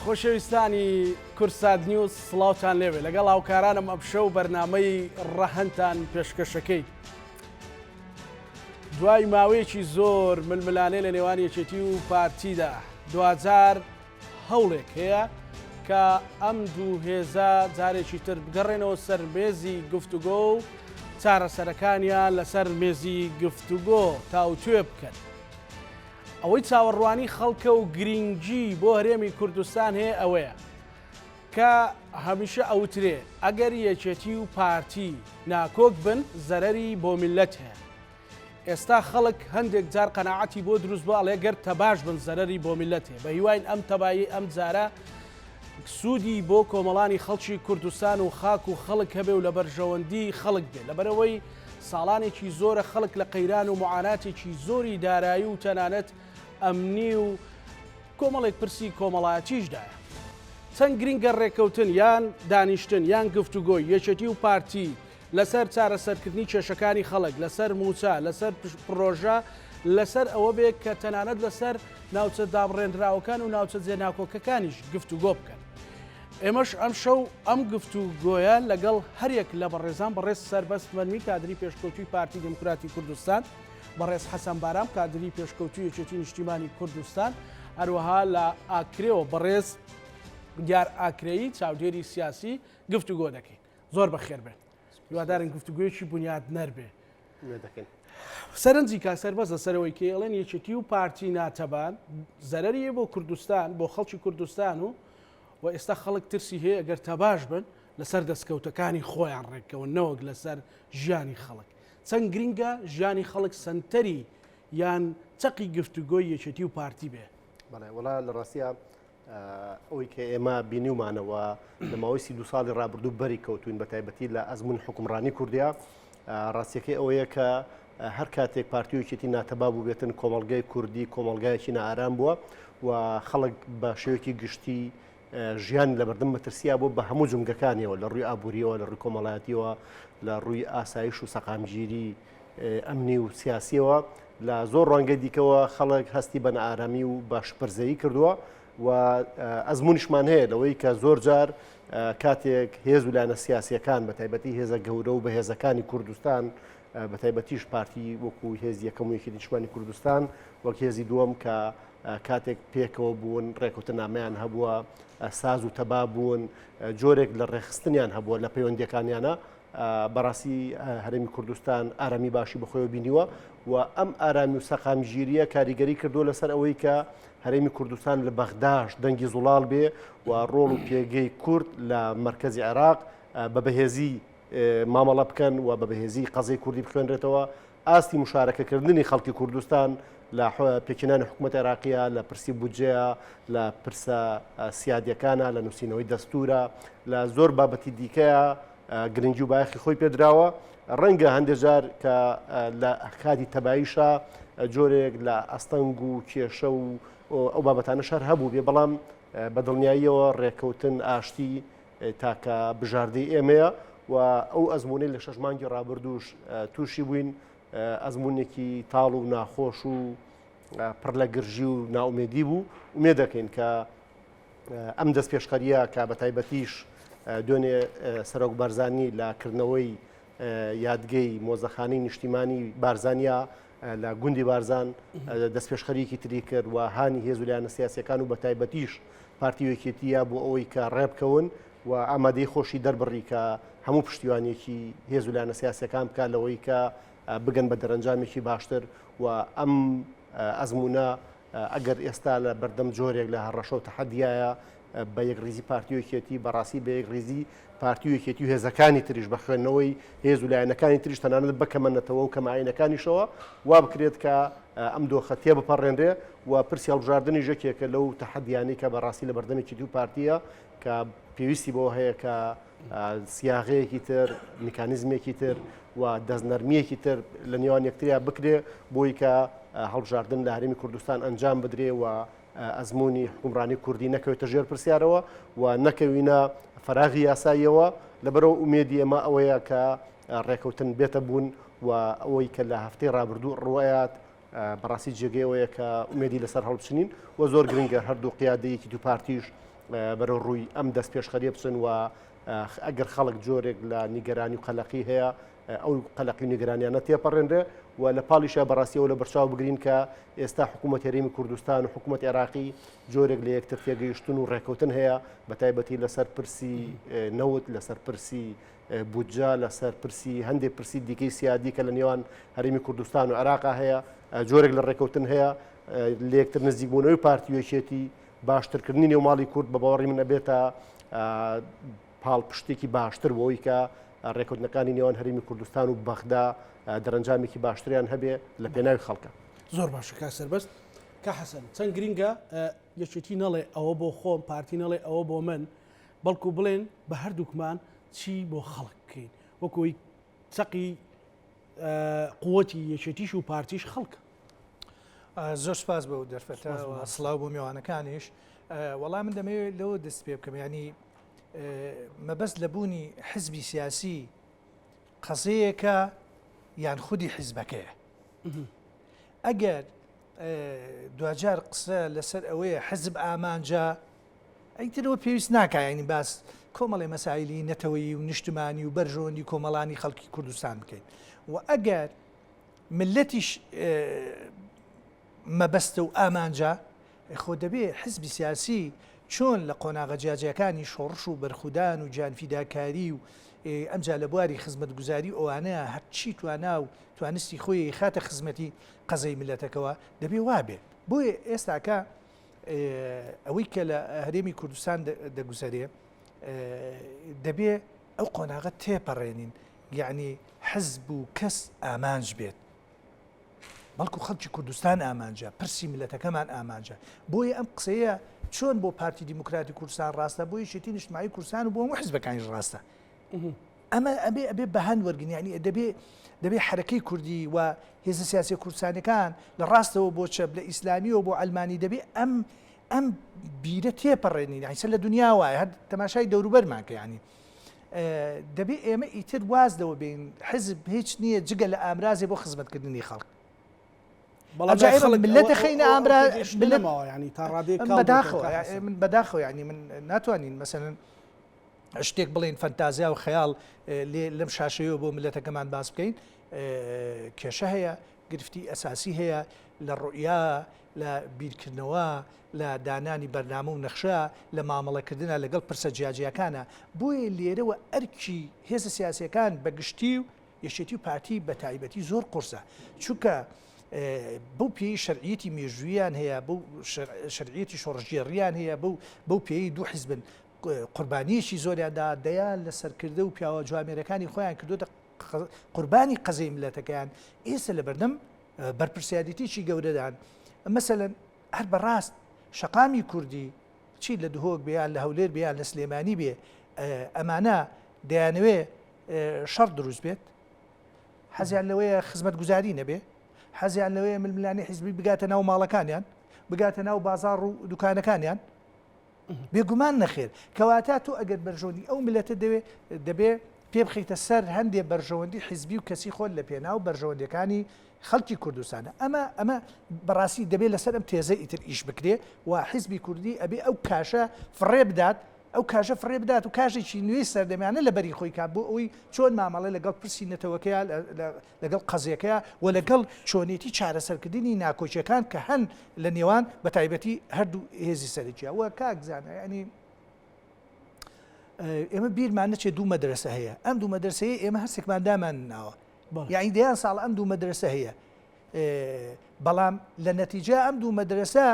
خۆشەویستانی کورسات نیوز سڵاوتان لێوێ لەگەڵ هاوکارانم ئەمشەو بەرنامەی ڕەهەنتان پێشکەشەکەی دوای ماوەیەکی زۆر ململانەی لە نێوان یەکێتی و پارتیدا دوجار هەوڵێک هەیە کە ئەم دوو هێزە جارێکی تر بگەڕێنەوە سەر مێزی گفتوگۆ و چارەسەرەکانیان لەسەر مێزی گفتوگۆ تاوتوێ بکەن. ئەوەی چاوەڕوانی خەڵکە و گرنگجی بۆ هەرێمی کوردستان هەیە ئەوەیە کە هەمیشە ئەوترێ ئەگەر یەکێتی و پارتی ناکۆک بن زەرەری بۆ میلەت هەیە. ئێستا خەڵک هەندێک جار قەناعەتی بۆ دروست بۆ ئەڵێ گەر تەباش بن زەرەری بۆ میلەت هەیە. بە هیواین ئەم تەبایی ئەم جارە سوودی بۆ کۆمەڵانی خەڵکی کوردستان و خاک و خەڵک هەبێ و لە بەرژەوەندی خەڵک بێ لەبەرەوەی ساڵانێکی زۆرە خەڵک لە قەیران و معاناتێکی زۆری دارایی و تەنانەت ئەمنی و کۆمەڵێک پرسی کۆمەڵایەتیشدایە. چەند گرنگە ڕێکەوتن یان دانیشتن یان گفتوگۆی یەکێتی و پارتی لەسەر چارەسەرکردنی کێشەکانی خەڵک لەسەر موچە لەسەر پرۆژە لەسەر ئەوە بێت کە تەنانەت لەسەر ناوچە دابڕێنراوەکان و ناوچە جێناکۆکەکانیش گفتوگۆ بکەن. ئێمەش ئەم شەو ئەم گفتوگۆیە لەگەڵ هەرێک لە بەڕێزان بەڕێز سەربەست مەرمی کادری پێشکەوتوی پارتی دموکراتی کوردستان بەڕێز حەسەن بارام کادری پێشکەوتوی یەکێتی نیشتیمانی کوردستان هەروەها لە ئاکرێەوە بەڕێز دیار ئاکرەیی چاودێری سیاسی گفتوگۆ دەکەین. زۆر بەخێر بێت. هیوادارن گفتوگویەکی بنیاد نەربێ. سەرنجی کا سەربەست لەسەرەوەی کێڵێن یەکێتی و پارتی ناتەبان زەرەریە بۆ کوردستان بۆ خەڵکی کوردستان و ئێستا خەڵک ترسی هەیە ئەگەر تەباش بن لەسەر دەستکەوتەکانی خۆیان ڕێکەوە نەوەک لەسەر ژیانی خەڵک. چەند گرنگە ژیانی خەڵک سنتەری یان چەقی گفتوگۆی یەکێتی و پارتی بێ. بەڵێ وڵا لە ڕاستیە ئەوەی کە ئێمە بینیومانەوە لە ماوەی 32 ساڵی ڕابردوو بەری کەوتوین بە تایبەتی لە ئەزمون حکومڕانی کوردیا ڕاستیەکەی ئەوەیە کە هەر کاتێک پارتی و یەکێتی ناتەبا بوو بێتن کۆمەڵگەی کوردی کۆمەڵگایەکی نائارام بووە و خەڵک بە شێوەیەکی گشتی ژیان لە بەردەم مەترسیا بۆ بە هەموو جمگەکانیەوە لە ڕووی ئابووریەوە لە ڕووی کۆمەڵایەتیەوە لە ڕووی ئاسایش و سەقامگیری ئەمنی و سیاسیەوە لە زۆر ڕوانگەی دیکەوە خەڵک هەستی بە نائارامی و باشپەرزەیی کردووە و ئەزمونیشمان هەیە لەوەی کە زۆر جار کاتێک هێز و لایەنە سیاسیەکان بە تایبەتی هێزە گەورە و بەهێزەکانی کوردستان بە تایبەتیش پارتی وەکو هێزی یەکەم و یەکێتی نیشتیمانی کوردستان وەک هێزی دووەم کە کاتێک پێکەوە بوون ڕێکوتنامەیان هەبووە ساز و تەبا بوون جۆرێک لە ڕێخستنیان هەبووە لە پەیوەندیەکانیانە بەڕاستی هەرێمی کوردستان ئارامی باشی بەخۆیەوە بینیوە و ئەم ئارامی و سەقامگیریە کاریگەری کردووە لەسەر ئەوەی کە هەرێمی کوردستان لە بەغداش دەنگی زوڵاڵ بێ و ڕۆڵ و پێگەی کورد لە مرکزی عێراق بە بەهێزی مامەڵە بکەن و بە بەهێزی قەزەی کوردی بخوێنرێتەوە ئاستی مشارەکەکردنی خەڵکی کوردستان لە پێکێنانی حکوومەت عێراقیە لە پرسی بودجەیە لە پرسە سیادیەکانە لە نووسینەوەی دەستورە لە زۆر بابەتی دیکەیە گرنگی و بایەخی خۆی پێدراوە ڕەنگە هەندێک جار کە لە کاتی تەباییشە جۆرێک لە ئەستەنگ و کێشە و ئەو بابەتانە شەر هەبوو بێ بەڵام بەدڵنیاییەوە ڕێکەوتن ئاشتی تاکە بژاردەی ئێمەیە و ئەو ئەزمونەی لە 6 مانگی ڕابردووش تووشی بووین ئەزمونێکی تاڵ و ناخۆش و پڕ لە گرژی و ناومێدی بوو ومێ دەکەین کە ئەم دەست پێشخەریە کە بە تایبەتیش دوێنێ سەرۆک بارزانی لە کردنەوەی یادگەی مۆزەخانەی نیشتیمانی بارزانیا لە گوندی بارزان دەست پێشخەریەکی تری کرد و هانی هێز و لایەنە سیاسیەکان و بە تایبەتیش پارتی یەکێتیە بۆ ئەوەی کە ڕێبکەون و ئامادەی خۆشی دەربڕی کە هەموو پشتیوانێکی هێز و لایەنە سیاسیەکان بکات لەوەی کە بگەن بە دەرەنجامێکی باشتر و ئەم ئەزمونە ئەگەر ئێستا لە بەردەم جۆرێک لە هەڕەشە و تەحەدیایە بە یەکڕیزی پارتی و یەکێتی بەڕاستی بە یەکڕیزی پارتی و یەکێتی و هێزەکانی تریش بە خوێندنەوەی هێز و لایەنەکانی تریش تەنانەت بکەمەنەتەوە و کەماینەکانیشەوە وا بکرێت کە ئەم دۆخە تێ بپەڕێنرێ و پرسی هەڵبژاردننی ژەکێکە لەو تەحەدیانی کە بەڕاستی لە بەردەمێکی دوو پارتیە کە پێویستی بۆ هەیە کە سیاغەیەکی تر میکانیزمێکی تر و دەستنەرمیەکی تر لە نێوان یەکتریا بکرێ بۆی کە هەڵبژاردن لە هەرێمی کوردستان ئەنجام بدرێ و ئەزمموی حکومڕانی کوردی نەکەوێتە ژێر پرسیارەوە و نەکەوینە فراغی یاساییەوە لەبەرەوە ئومێدی ئێمە ئەوەیە کە ڕێکەوتن بێتە بوون و ئەوەی کە لە هەفتەی ڕابردوو ڕوایات بەڕاستی جێگەیەوەیە کە ئومێدی لەسەر هەڵبچنین و زۆر گرنگە هەردوو قیادەیەکی دو پارتیش بەرەو ڕووی ئەم دەست پێشخەریە بچن و ئەگەر خەڵک جۆرێک لە نیگەرانی و قەلەقی هەیە ئەو قەلەقی و نیگەرانیانە تێپەڕێنرێ و لە پاڵیشە بەڕاستیەوە لە بەرچاو بگرین کە ئێستا حکوومەت هەرێمی کوردستان و حکوومەت عێراقی جۆرێک لە یەکتر تێگەیشتن و ڕێکەوتن هەیە بە تایبەتی لەسەر پرسی نەوت لەسەر پرسی بودجا لەسەر پرسی هەندێک پرسی دیکەی سیادی کە لە نێوان هەرێمی کوردستان و عێراقا هەیە جۆرێک لە ڕێکەوتن هەیە لە یەکتر نزیکبوونەوەی پارتیوێکێتی باشترکردنی نێوماڵی کورد بە باوەڕی من ئەبێتە پاڵپشتێکی باشتر بۆەوەی کە ڕێکوتنەکانی نێوان هەرێمی کوردستان و بەغدا دەرەنجامێکی باشتریان هەبێ لە پێناوی خەڵکە. زۆر باشە کا سەربەست کە حەسەن چەند گرینگە یەکێتی نەڵێ ئەوە بۆ خۆم پارتی نەڵێ ئەوە بۆ من بەڵکو بڵێن بە هەردووکمان چی بۆ خەڵک بکەین وەکوی چەقی قووەتی یەکێتیش و پارتیش خەڵکە. زۆر سپاس بە دەرفەتە سڵاو بۆ میوانەکانیش وەڵام من دەمەوێت لەوە دەست پێ بکەم ینی مەبەست لەبوونی حزبی سیاسی قەزەیەکە یان خودی حیزبەکەیە ئەگەر دوجار قسە لەسەر ئەوەیە حزب ئامانجا ئەیترەوە پێویست ناکە ینی باس کۆمەڵی مەسایلی نەتەوەیی و نیشتمانی و بەرژەوەندی کۆمەڵانی خەڵکی کوردستان بکەین و ئەگەر ملەتیش مەبەستە و ئامانجا خۆ دەبێ حزبی سیاسی چۆن لە قۆناغە جیاجیەکانی شۆڕش و بەرخودان و جانفیداکاری و ئەمجا لە بواری خزمەت گوزاری ئەوانەیە هەرچی توانا و توانستی خۆی خاتە خزمەتی قەزەی ملەتەکەەوە دەبێ وابێ بۆیە ئێستاکە ئەوەی کە لە هەرێمی کوردستان دەگوزارێ دەبێ ئەو قۆناغە تێپەڕێنین یعنی حزب و کەس ئامانج بێت بەڵکو خەڵکی کوردستان ئامانجە پرسی ملەتەکەمان ئامانجە بۆیە ئەم قسەیە چۆن بۆ پارتی دیموکراتی کوردستان ڕاستە بۆی شێتی نیشتمایی کوردستان و بۆ هەموو حیزبەکانیش ڕاستە ئەمە ئەبێ بەهان وەرگین ینی دەبێ حرەکەی کوردی و هێزە سیاسی کوردستانەکان لە ڕاستەوە بۆ چەپ لە ئیسلامیەوە بۆ ئەلمانی دەبێ ئەم بیرە تێپەڕێنین یعنی لە دنیا وایە هەر تەماشای دەوروبەرمان کە ینی دەبێ ئێمە ئیتر وازدەوە بین حزب هیچ نییە جگە لە ئامرازێ بۆ خزمەتکردنی خەڵک ملەتە خەینە ئامرا ینی تا ڕادێک من بەداخەوە ینی من ناتوانین مەسەن شتێک بڵین فەنتازیا و خەیاڵ لەم شاشەیەوە بۆ ملەتەکەمان باس بکەین کێشە هەیە گرفتی ئەساسی هەیە لە ڕوئیا لە بیرکردنەوە لە دانانی بەرنامە و نەخشە لە مامەڵەکردنە لەگەڵ پرسە جیاجیەکانە بۆیە لێرەوە ئەرکی هێزە سیاسیەکان بەگشتی و یەکێتی و پارتی بە تایبەتی زۆر قورسە چونکە بەو پێی شەرعیەتی مێژوویان هەیە بەو شەرعیەتی شۆڕژێڕیان هەیە بەو پێی دوو حیزبن قوربانیەکی زۆریاندا دەیان لە سەرکردە و پیاوە جوامێرەکانی خۆیان کردوتە قوربانی قەزەی ملەتەکەیان ئێستا لە بەردەم بەرپرسیادیتێکی گەورەدان مەسەلەن هەر بەڕاست شەقامی کوردی چی لە دهۆک بیان لە هەولێر بیان لە سلێمانی بێ ئەمانە دەیانوێ شەڕ دروست بێت حەزیان لەوەیە خزمەت گوزاری نەبێ حەزیان لەوەیە ململانی حیزبی بگاتە ناو ماڵەکانیان بگاتە ناو بازاڕ و دوکانەکانیان بێگومان نەخێر کەواتە تۆ ئەگەر بەرژەوەندی ئەو ملەتە دەبێ پێ بخیتە سەر هەندێک بەرژەوەندی حیزبی و کەسی خۆل لە پێناو بەرژەوەندەکانی خەڵکی کوردستانە ئەمە بەڕاستی دەبێت لەسەر ئەم تێزە ئیتر ئیش بکرێ و حیزبی کوردی ئەبێ ئەو کاشە فڕێ بدات ئەو کاشە فڕێ بدات و کاشێکی نوێی سەردەمیانە لە بەری خۆی کات بۆ ئەوی چۆن مامەڵە لەگەڵ پرسی نەتەوەکەیە لەگەڵ قەزیەکەیە و لەگەڵ چۆنێتی چارەسەرکردنی ناکۆچیەکان کە هەن لە نێوان بە تایبەتی هەردوو هێزی سەرکیە وە کاکزانە ینی ئێمە بیرمان نەچێت دوو مەدرسە هەیە ئەم دوو مەدرسەیە ئێمە هەرسێکمان دامان ناوە یعنی دەیان ساڵ ئەم دوو مەدرسە هەیە بەڵام لە نەتیجە ئەم دوو مەدرسە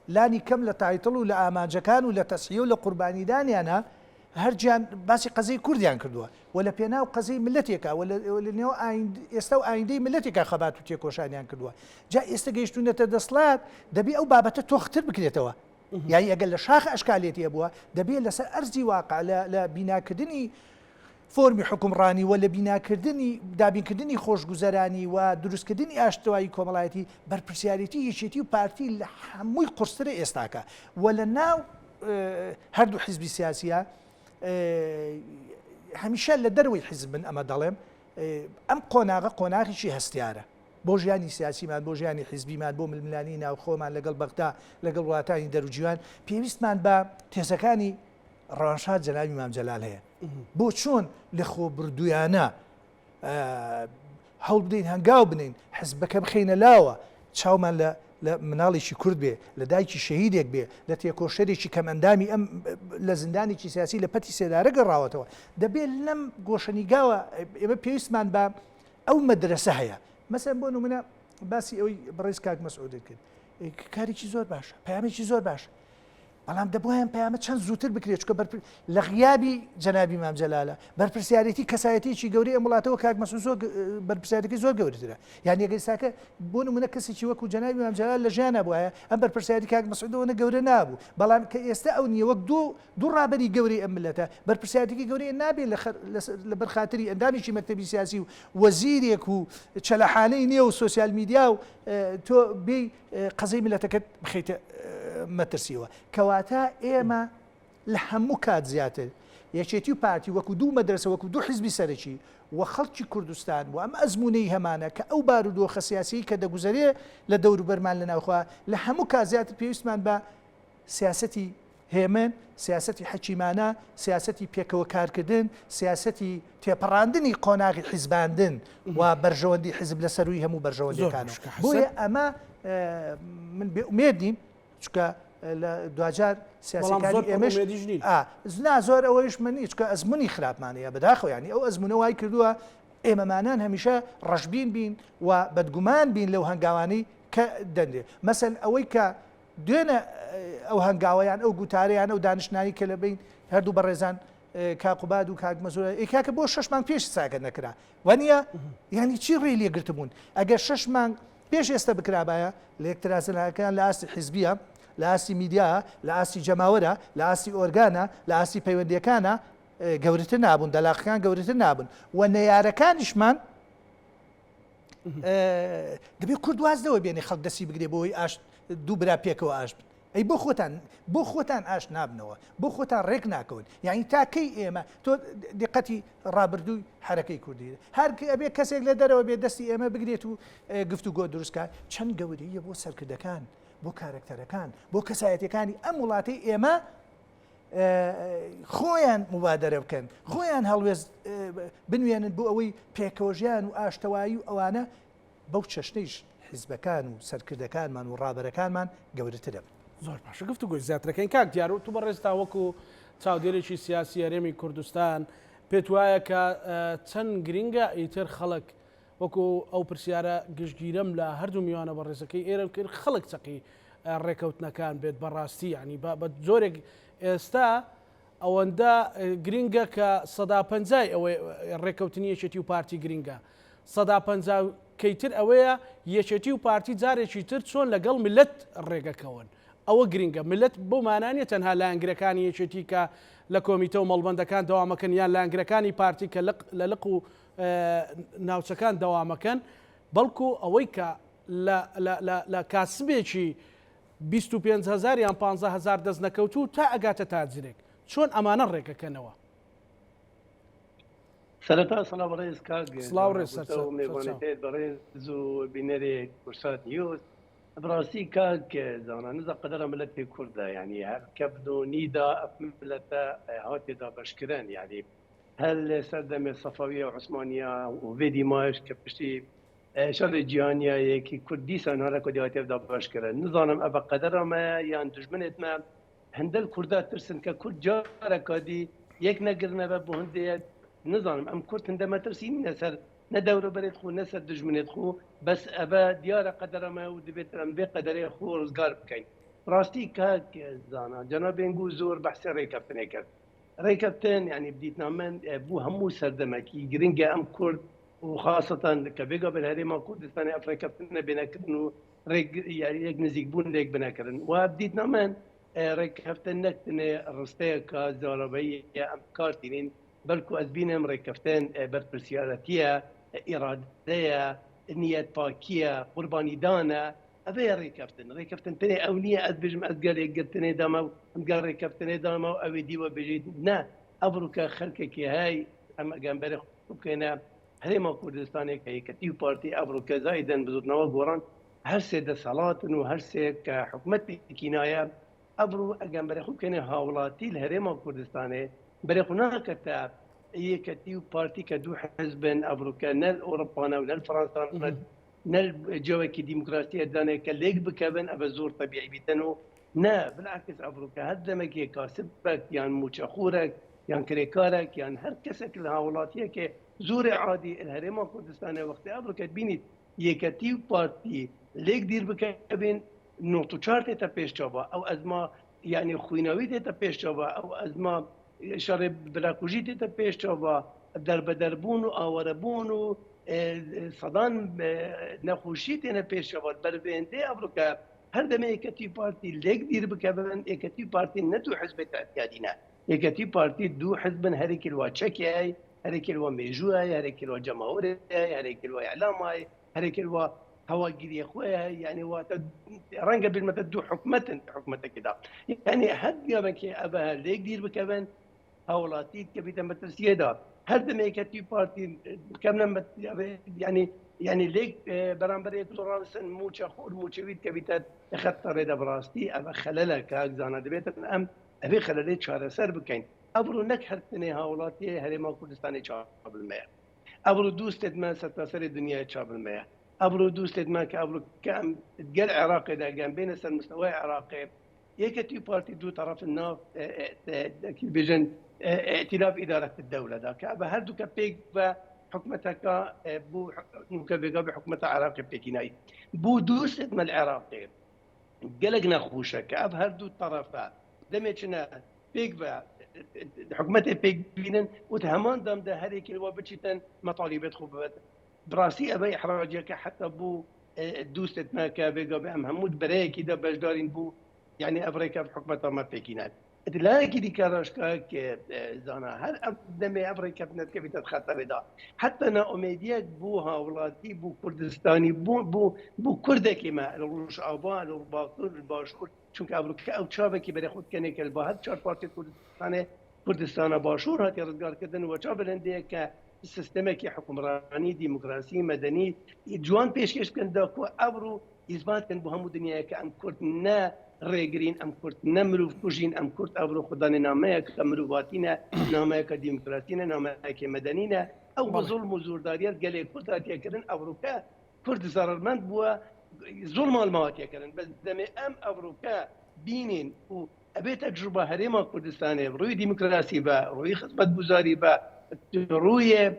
لانی کەم لە تایتڵ و لە ئامانجەکان و لە تەسحیە و لە قوربانیدانیانە هەرجیان باسی قەزەی کوردیان کردووە و لە پێناو قەزەی ملەتێکە لە نێو ئێستا و ئایندەی ملەتێکە خەبات و تێکۆشانیان کردووە جا ئێستا گەیشتونەتە دەسڵات دەبێ ئەو بابەتە تۆختر بکرێتەوە یعنی ئەگەر لە شاخ ئەشکالێتی بووە دەبێت لەسەر ئەرزی واقع لە بیناکردنی فۆرمی حکومڕانی و لە بیناکردنی دابینکردنی خۆشگوزەرانی و دروستکردنی ئاشتوایی کۆمەڵایەتی بەرپرسیارەتی یەکێتی و پارتی لە هەمووی قورسترە ئێستاکە و لە ناو هەردوو حیزبی سیاسیە هەمیشە لە دەروی حیزب من ئەمە دەڵێم ئەم قۆناغە قۆناغێکی هەستیارە بۆ ژیانی سیاسیمان بۆ ژیانی حیزبیمان بۆ ململانی ناوخۆمان لەگەڵ بەغدا لەگەڵ وڵاتانی دەروجیوان پێویستمان بە تێزەکانی ڕەوانشاد جەنابی مام جەلال هەیە بۆ چۆن لە خۆ بردویانە هەوڵ بدەین هەنگاو بنین حزبەکە بخینە لاوە چاومان لە مناڵێکی کورد بێ لە دایکی شەهیدێک بێ لە تێکۆشەرێکی کەمەندامی ئەم لە زیندانێکی سیاسی لە پەتی سێدارە گەڕاوەتەوە دەبێت لەم گۆشەنیگاوە ئێمە پێویستمان بە ئەو مەدرسە هەیە مەسەن بۆ نمونە باسی ئەوەی بەڕێز کاک مەسعودت کرد کارێکی زۆر باشە پەیامێکی زۆر باشە بەڵام دەبووایان پەیامە چەند زووتر بکرێت چکە لە غیابی جەنابی مام جەلالە بەرپرسیارەتی کەسایەتیی گەورەی ئەم وڵاتەوە کاک مەسعود زۆر بەرپرسیارەتی زۆر گەورەترە یعنی ئەگەر ساکە بۆ نمونە کەسێکی وەکو جەنابی مام جەلال لە ژیانە بووایە ئەم بەرپرسیارەتی کاک مەسعودەوە گەورە نابوو بەڵام کە ئێستا ئەو نییە وەک دوو ڕابەری گەورەی ئەم ملەتە بەرپرسیارەتی گەورەی نابێت لە بەرخاتری ئەندامێکی مەکتەبی سیاسی و وەزیرێک و چەلەحانەی نییە و سوسیال میدیا و تۆ بێ قەزەی ملەتەکەت بخەیتە مەترسیەوە کەواتە ئێمە لە هەموو کات زیاتر یەکێتی و پارتی وەکو دوو مەدرسە وەکو دوو حیزبی سەرەکی و خەڵکی کوردستان و ئەم ئەزمونەی هەمانە کە ئەو بارودۆخە سیاسی کە دەگوزارێ لە دەوروبەرمان لەناوخوا لە هەموو کات زیاتر پێویستمان بە سیاسەتی هێمن سیاسەتی حەکیمانە سیاسەتی پێکەوە کارکردن سیاسەتی تێپەڕاندنی قۆناغی حیزباندن و بەرژەوەندی حیزب لە سەروی هەموو بەرژەوەندەکانە بۆیە ئەمە من بێئومێد نیم چکە لە دوجار سیاسەکانی ئێمەش زۆر ئەوەیش من نیت کە ئەزمموی خراپمانەیە بەداخەوە ینی ئەو ئەزمونە وای کردووە ئێمەمانان هەمیشە ڕەشبین بین و بەدگومان بین لەو هەنگاوانی کە دەندێ مەسەن ئەوەی کە دوێنە ئەو هەنگاوەیان ئەو گوتارەیان ئەو دانیشتانی کە لە بین هەردوو بەڕێزان کاقوباد و کاک مەزۆر ئێکاکە بۆ 6 مانگ پێش ساگەر نەکرا وانە ینی چی ڕێ لێگرتبوون ئەگەر 6 مانگ پێش ئێستا بکرابایە لە یەکتراسەکان لە ئاستی حیزبیە لە ئاستی میدیا لە ئاستی جەماوەرە لە ئاستی ئۆرگانە لە ئاستی پەیوەندیەکانە گەورەتر نابوون دەلاقەکان گەورەتر نابن و نەیارەکانیشمان دەبێت کورد وازدەوە بێنێ خەڵک دەستی بگرێ بۆی ئاش دوو برا پێکەوە ئاش بن ئەی بۆ خۆتان ئاش نابنەوە بۆ خۆتان ڕێک ناکەون یعنی تاکەی ئێمە تۆ دقەتی ڕابردووی حرەکەی کوردی هەر ئەبێ کەسێک لە دەرەوە بێ دەستی ئێمە بگرێت و گفتوگۆ دروستکە چەند گەورەیە بۆ سەرکردەکان بۆ کارکتەرەکان بۆ کەسایەتەکانی ئەم وڵاتی ئێمە خۆیان مبادرە بکەن خۆیان هەڵوێز بنوێنن بۆ ئەوەی پێکەوەژیان و ئاشتەوایی و ئەوانە بەو چەشنەیش حیزبەکان و سەرکردەکانمان و ڕابەرەکانمان گەورەترە زۆر باشە گفتوگۆی زیاترەکەین کاک دیار و تو بەڕێستا وەکو چاودێرێکی سیاسی هەرێمی کوردستان پێت وایە کە چەند گرینگە ئیتر خەڵک وەکو ئەو پرسیارە گشتگیرم لە هەردوو میوانە بەڕێزەکەی ئێرە کرد خەڵک چقی ڕێکەوتنەکان بێت بەڕاستی ینی بە جۆرێک ئێستا ئەوەندە گرینگە کە 150 ئەوەی ڕێکەوتنی یەکێتی و پارتی گرینگە 150 کەیتر ئەوەیە یەکێتی و پارتی جارێکی تر چۆن لەگەڵ ملت ڕێگەکەون ئەوە گرینگە ملت بۆ مانانیە تەنها لایەنگرەکانی یەکێتی کە لە کۆمیتە و مەڵبەندەکان دەوامەکەن یان لایەنگرەکانی پارتی کە لە لق و ناوچەکان دەوامەکەن بەڵکو ئەوەی کە لە کاسبێکی 25,000 یان 15,000 دەست نەکەوتو تا ئەگاتە تاجرێک چۆن ئەمانە ڕێکەکەنەوە سەرەتا سەڵاو بەڕێز کاک سڵاو ڕێز میوانێت بەڕێز و بینەرێک کورسات نیوز بڕاستی کاک زانە نزە قەدەرە ملەتی کوردە یعنی هەر کەبدۆنیدا ملەتە هاتێدا بەشکردن یعنی هەل سەردەمێ سەفاویە و عوسمانیە و vêdî ماش کە پشتی شەڕی جیهانیایەکی کوردی سەنارە کۆدیاتێدا بەشکردن نزانم ئەبە قەدەرەمە یان دژمنێتمە هەندل کووردا ترسن کە کورد جارەکادی یەک نەگرنەبە بۆ هەندێت نزانم ئەم کورد هەندە مەترسی نەسەر نە دەوروبەرێت خۆ نەسەر دژمنێت خۆ بەس ئەبە دیارە قەدەرەمە و دەبێت ئەم بێ قەدەرێ خۆ ڕزگار بکەین ڕاستی کاک زانە جەنابێنگ و زۆر بەحسی ڕێکەوتنێ کرد ڕێکەوتن یعنی بدیتنا من بوو هەموو سەردەمەکی گرنگە ئەم کورد و خاصەتەن کە بێگا بە هەرێما کوردستانی ئەفریقەتنە بێنەکردن و یەک نزیکبوون لێک بنەکردن و بدیتنا من ڕێکەوتن نەکردنێ ڕستەیەکە زۆرەبەی ئەم کارتینین بەلکو ئەس بینم ڕێکەوتن بەرپرسیارەتیە ئیرادەیە نیەت پاکیە قوربانیدانە ئەبێ ڕێکەوتن تەنێ ئەو نییە ئەس بژم ئەس گەلێک گرتنێ داما و ئەمگەر ڕێکەوتنێ داما و ئەوێ دیوە بژیت نە ئەبروکە خەلکێکی هەی ئەمە گەمبەرە بکەینە هرێما کوردستانێک هەیەکەتی و پارتی ئەڤروکە زایدەن بزوتنەوە گۆڕان هەر سێ دەسەڵاتن و هەر سێ کە حکوومەتێکی نایە ئەبرو ئەگەم بەرەخو بکەنێ هاوڵاتی لە هەرێما کوردستانێ بەرەخو ناکەتە یەکەتی و پارتی کە دوو حزبن ئەڤروکە نەل ئۆڕۆپانە و نەل فەڕەنسان نەل جەوێکی دیموکراسی دانێت کە لێک بکەبن ئەبە زۆر تەبیعی بیتن و نه بالعکس ئەڤروکە هەر دەمەکێ کاسبێک یان موچەخورێک یان کرێکارێک یان هەر کەسێک لە هاوڵاتیەکێ زۆری عادی هەرێما کوردستانە وەختی ئەڤروکە بینیت یەکەتی و پارتی لێک دیر بکەبین نۆتوچار تێتە پێشچاوە ئەو ئەزما یعنی خوینەوەی تێتە پێشچاوە ئەو ئەزما شەڕێ بلاکوژی تێتە پێشچاوە دەربەدەربوون و ئاوەرەبوون و سەدان نەخۆشی تێنە پێشەوە بەربێندێ ئەڤروکە هەر دەمە یەکەتی پارتی لێک دیر بکەبن یەکەتی پارتی نەدوو حزبێت ئەتیادینە یەکەتی پارتی دوو حزبن هەرێکی وا چەکیای هەرێکی وا مێژووە هەرێکی وا جەماوەرە هەرێکی وا ئەعلامای هەرێکی وا هەواگیریە خۆیە یعنی واتە ڕەنگە بێتمەتە دوو حکومەتێکدا یعنی هەر دیارەکێ ئەبە لێک دیر بکەبن هاوڵاتی کە بیتە مەترسیەدا هەر دەمەیەکەتی پارتی بکەمنە یعنی لێک بەرامبەرێت ڕاستن موچە خۆر موچەویت کە بیتە خەتە ڕێدە بڕاستی ئەمە خەلەلە کە ئەگزانە دەبێتن ئەم ئەبێ خەلەلێ چارەسەر بکەین ئەبرو نەک هەرتنێ هاوڵاتی هەرێما کوردستانی چابلمەیە ئەبرو دووستێتمە سەرتاسەری دنیای چابلمەیە ئەبرو دووستێتمە کە ئەبرو کەم گەل عێراقیدا گەم بینە سەر مستەوای عێراقی یەکەتی پارتی دوو طرف الناف بێژن ائتلاف إدارة الدولة ذاك هردو كبيك بحكمتك بو كبيك بحكمة عراقي بكيناي بو دوست من العراقي قلقنا خوشك هردو الطرفا دمجنا بيك حكمته بيك بينن وتهمان دام ده هريك الوا بتشتن مطالبات خوبات براسي أبي إحراجك حتى بو دوست ما كبيك بهم بريك إذا بجدارين بو يعني أفريقيا بحكمتها ما بكينات تلاقي دي كارشكا زانا هر دمي أفريقيا بنتكفي تتخطر دا حتى أنا أميديك بوها ولادي بو كردستاني بو كردة كما الروش أبان الباطل الباشور چونك أفريقيا أو تشابكي بريخود كنك الباهد چار بارتي كردستان باشور هاتي رزقار كدن وچابلنده که سیستمکی حکمرانی دموکراسی مدنی جوان پیشکش کن داکو أبرو إثبات كان بهم الدنيا كأم كرت نا ريجرين أم كرت نمرو كوجين أم كرت أبرو خدان نامية كمرواتنا نامية كديمقراطينا نامية كمدنينا أو ظلم وزورداريات قال كرت هاتي كرن أبروكا كرت زررمند بوا ظلم المواتي كرن بس دم أم أبروكا بينين وأبي تجربة هريمة كردستاني روي ديمقراطي با روي خدمة وزاري با روي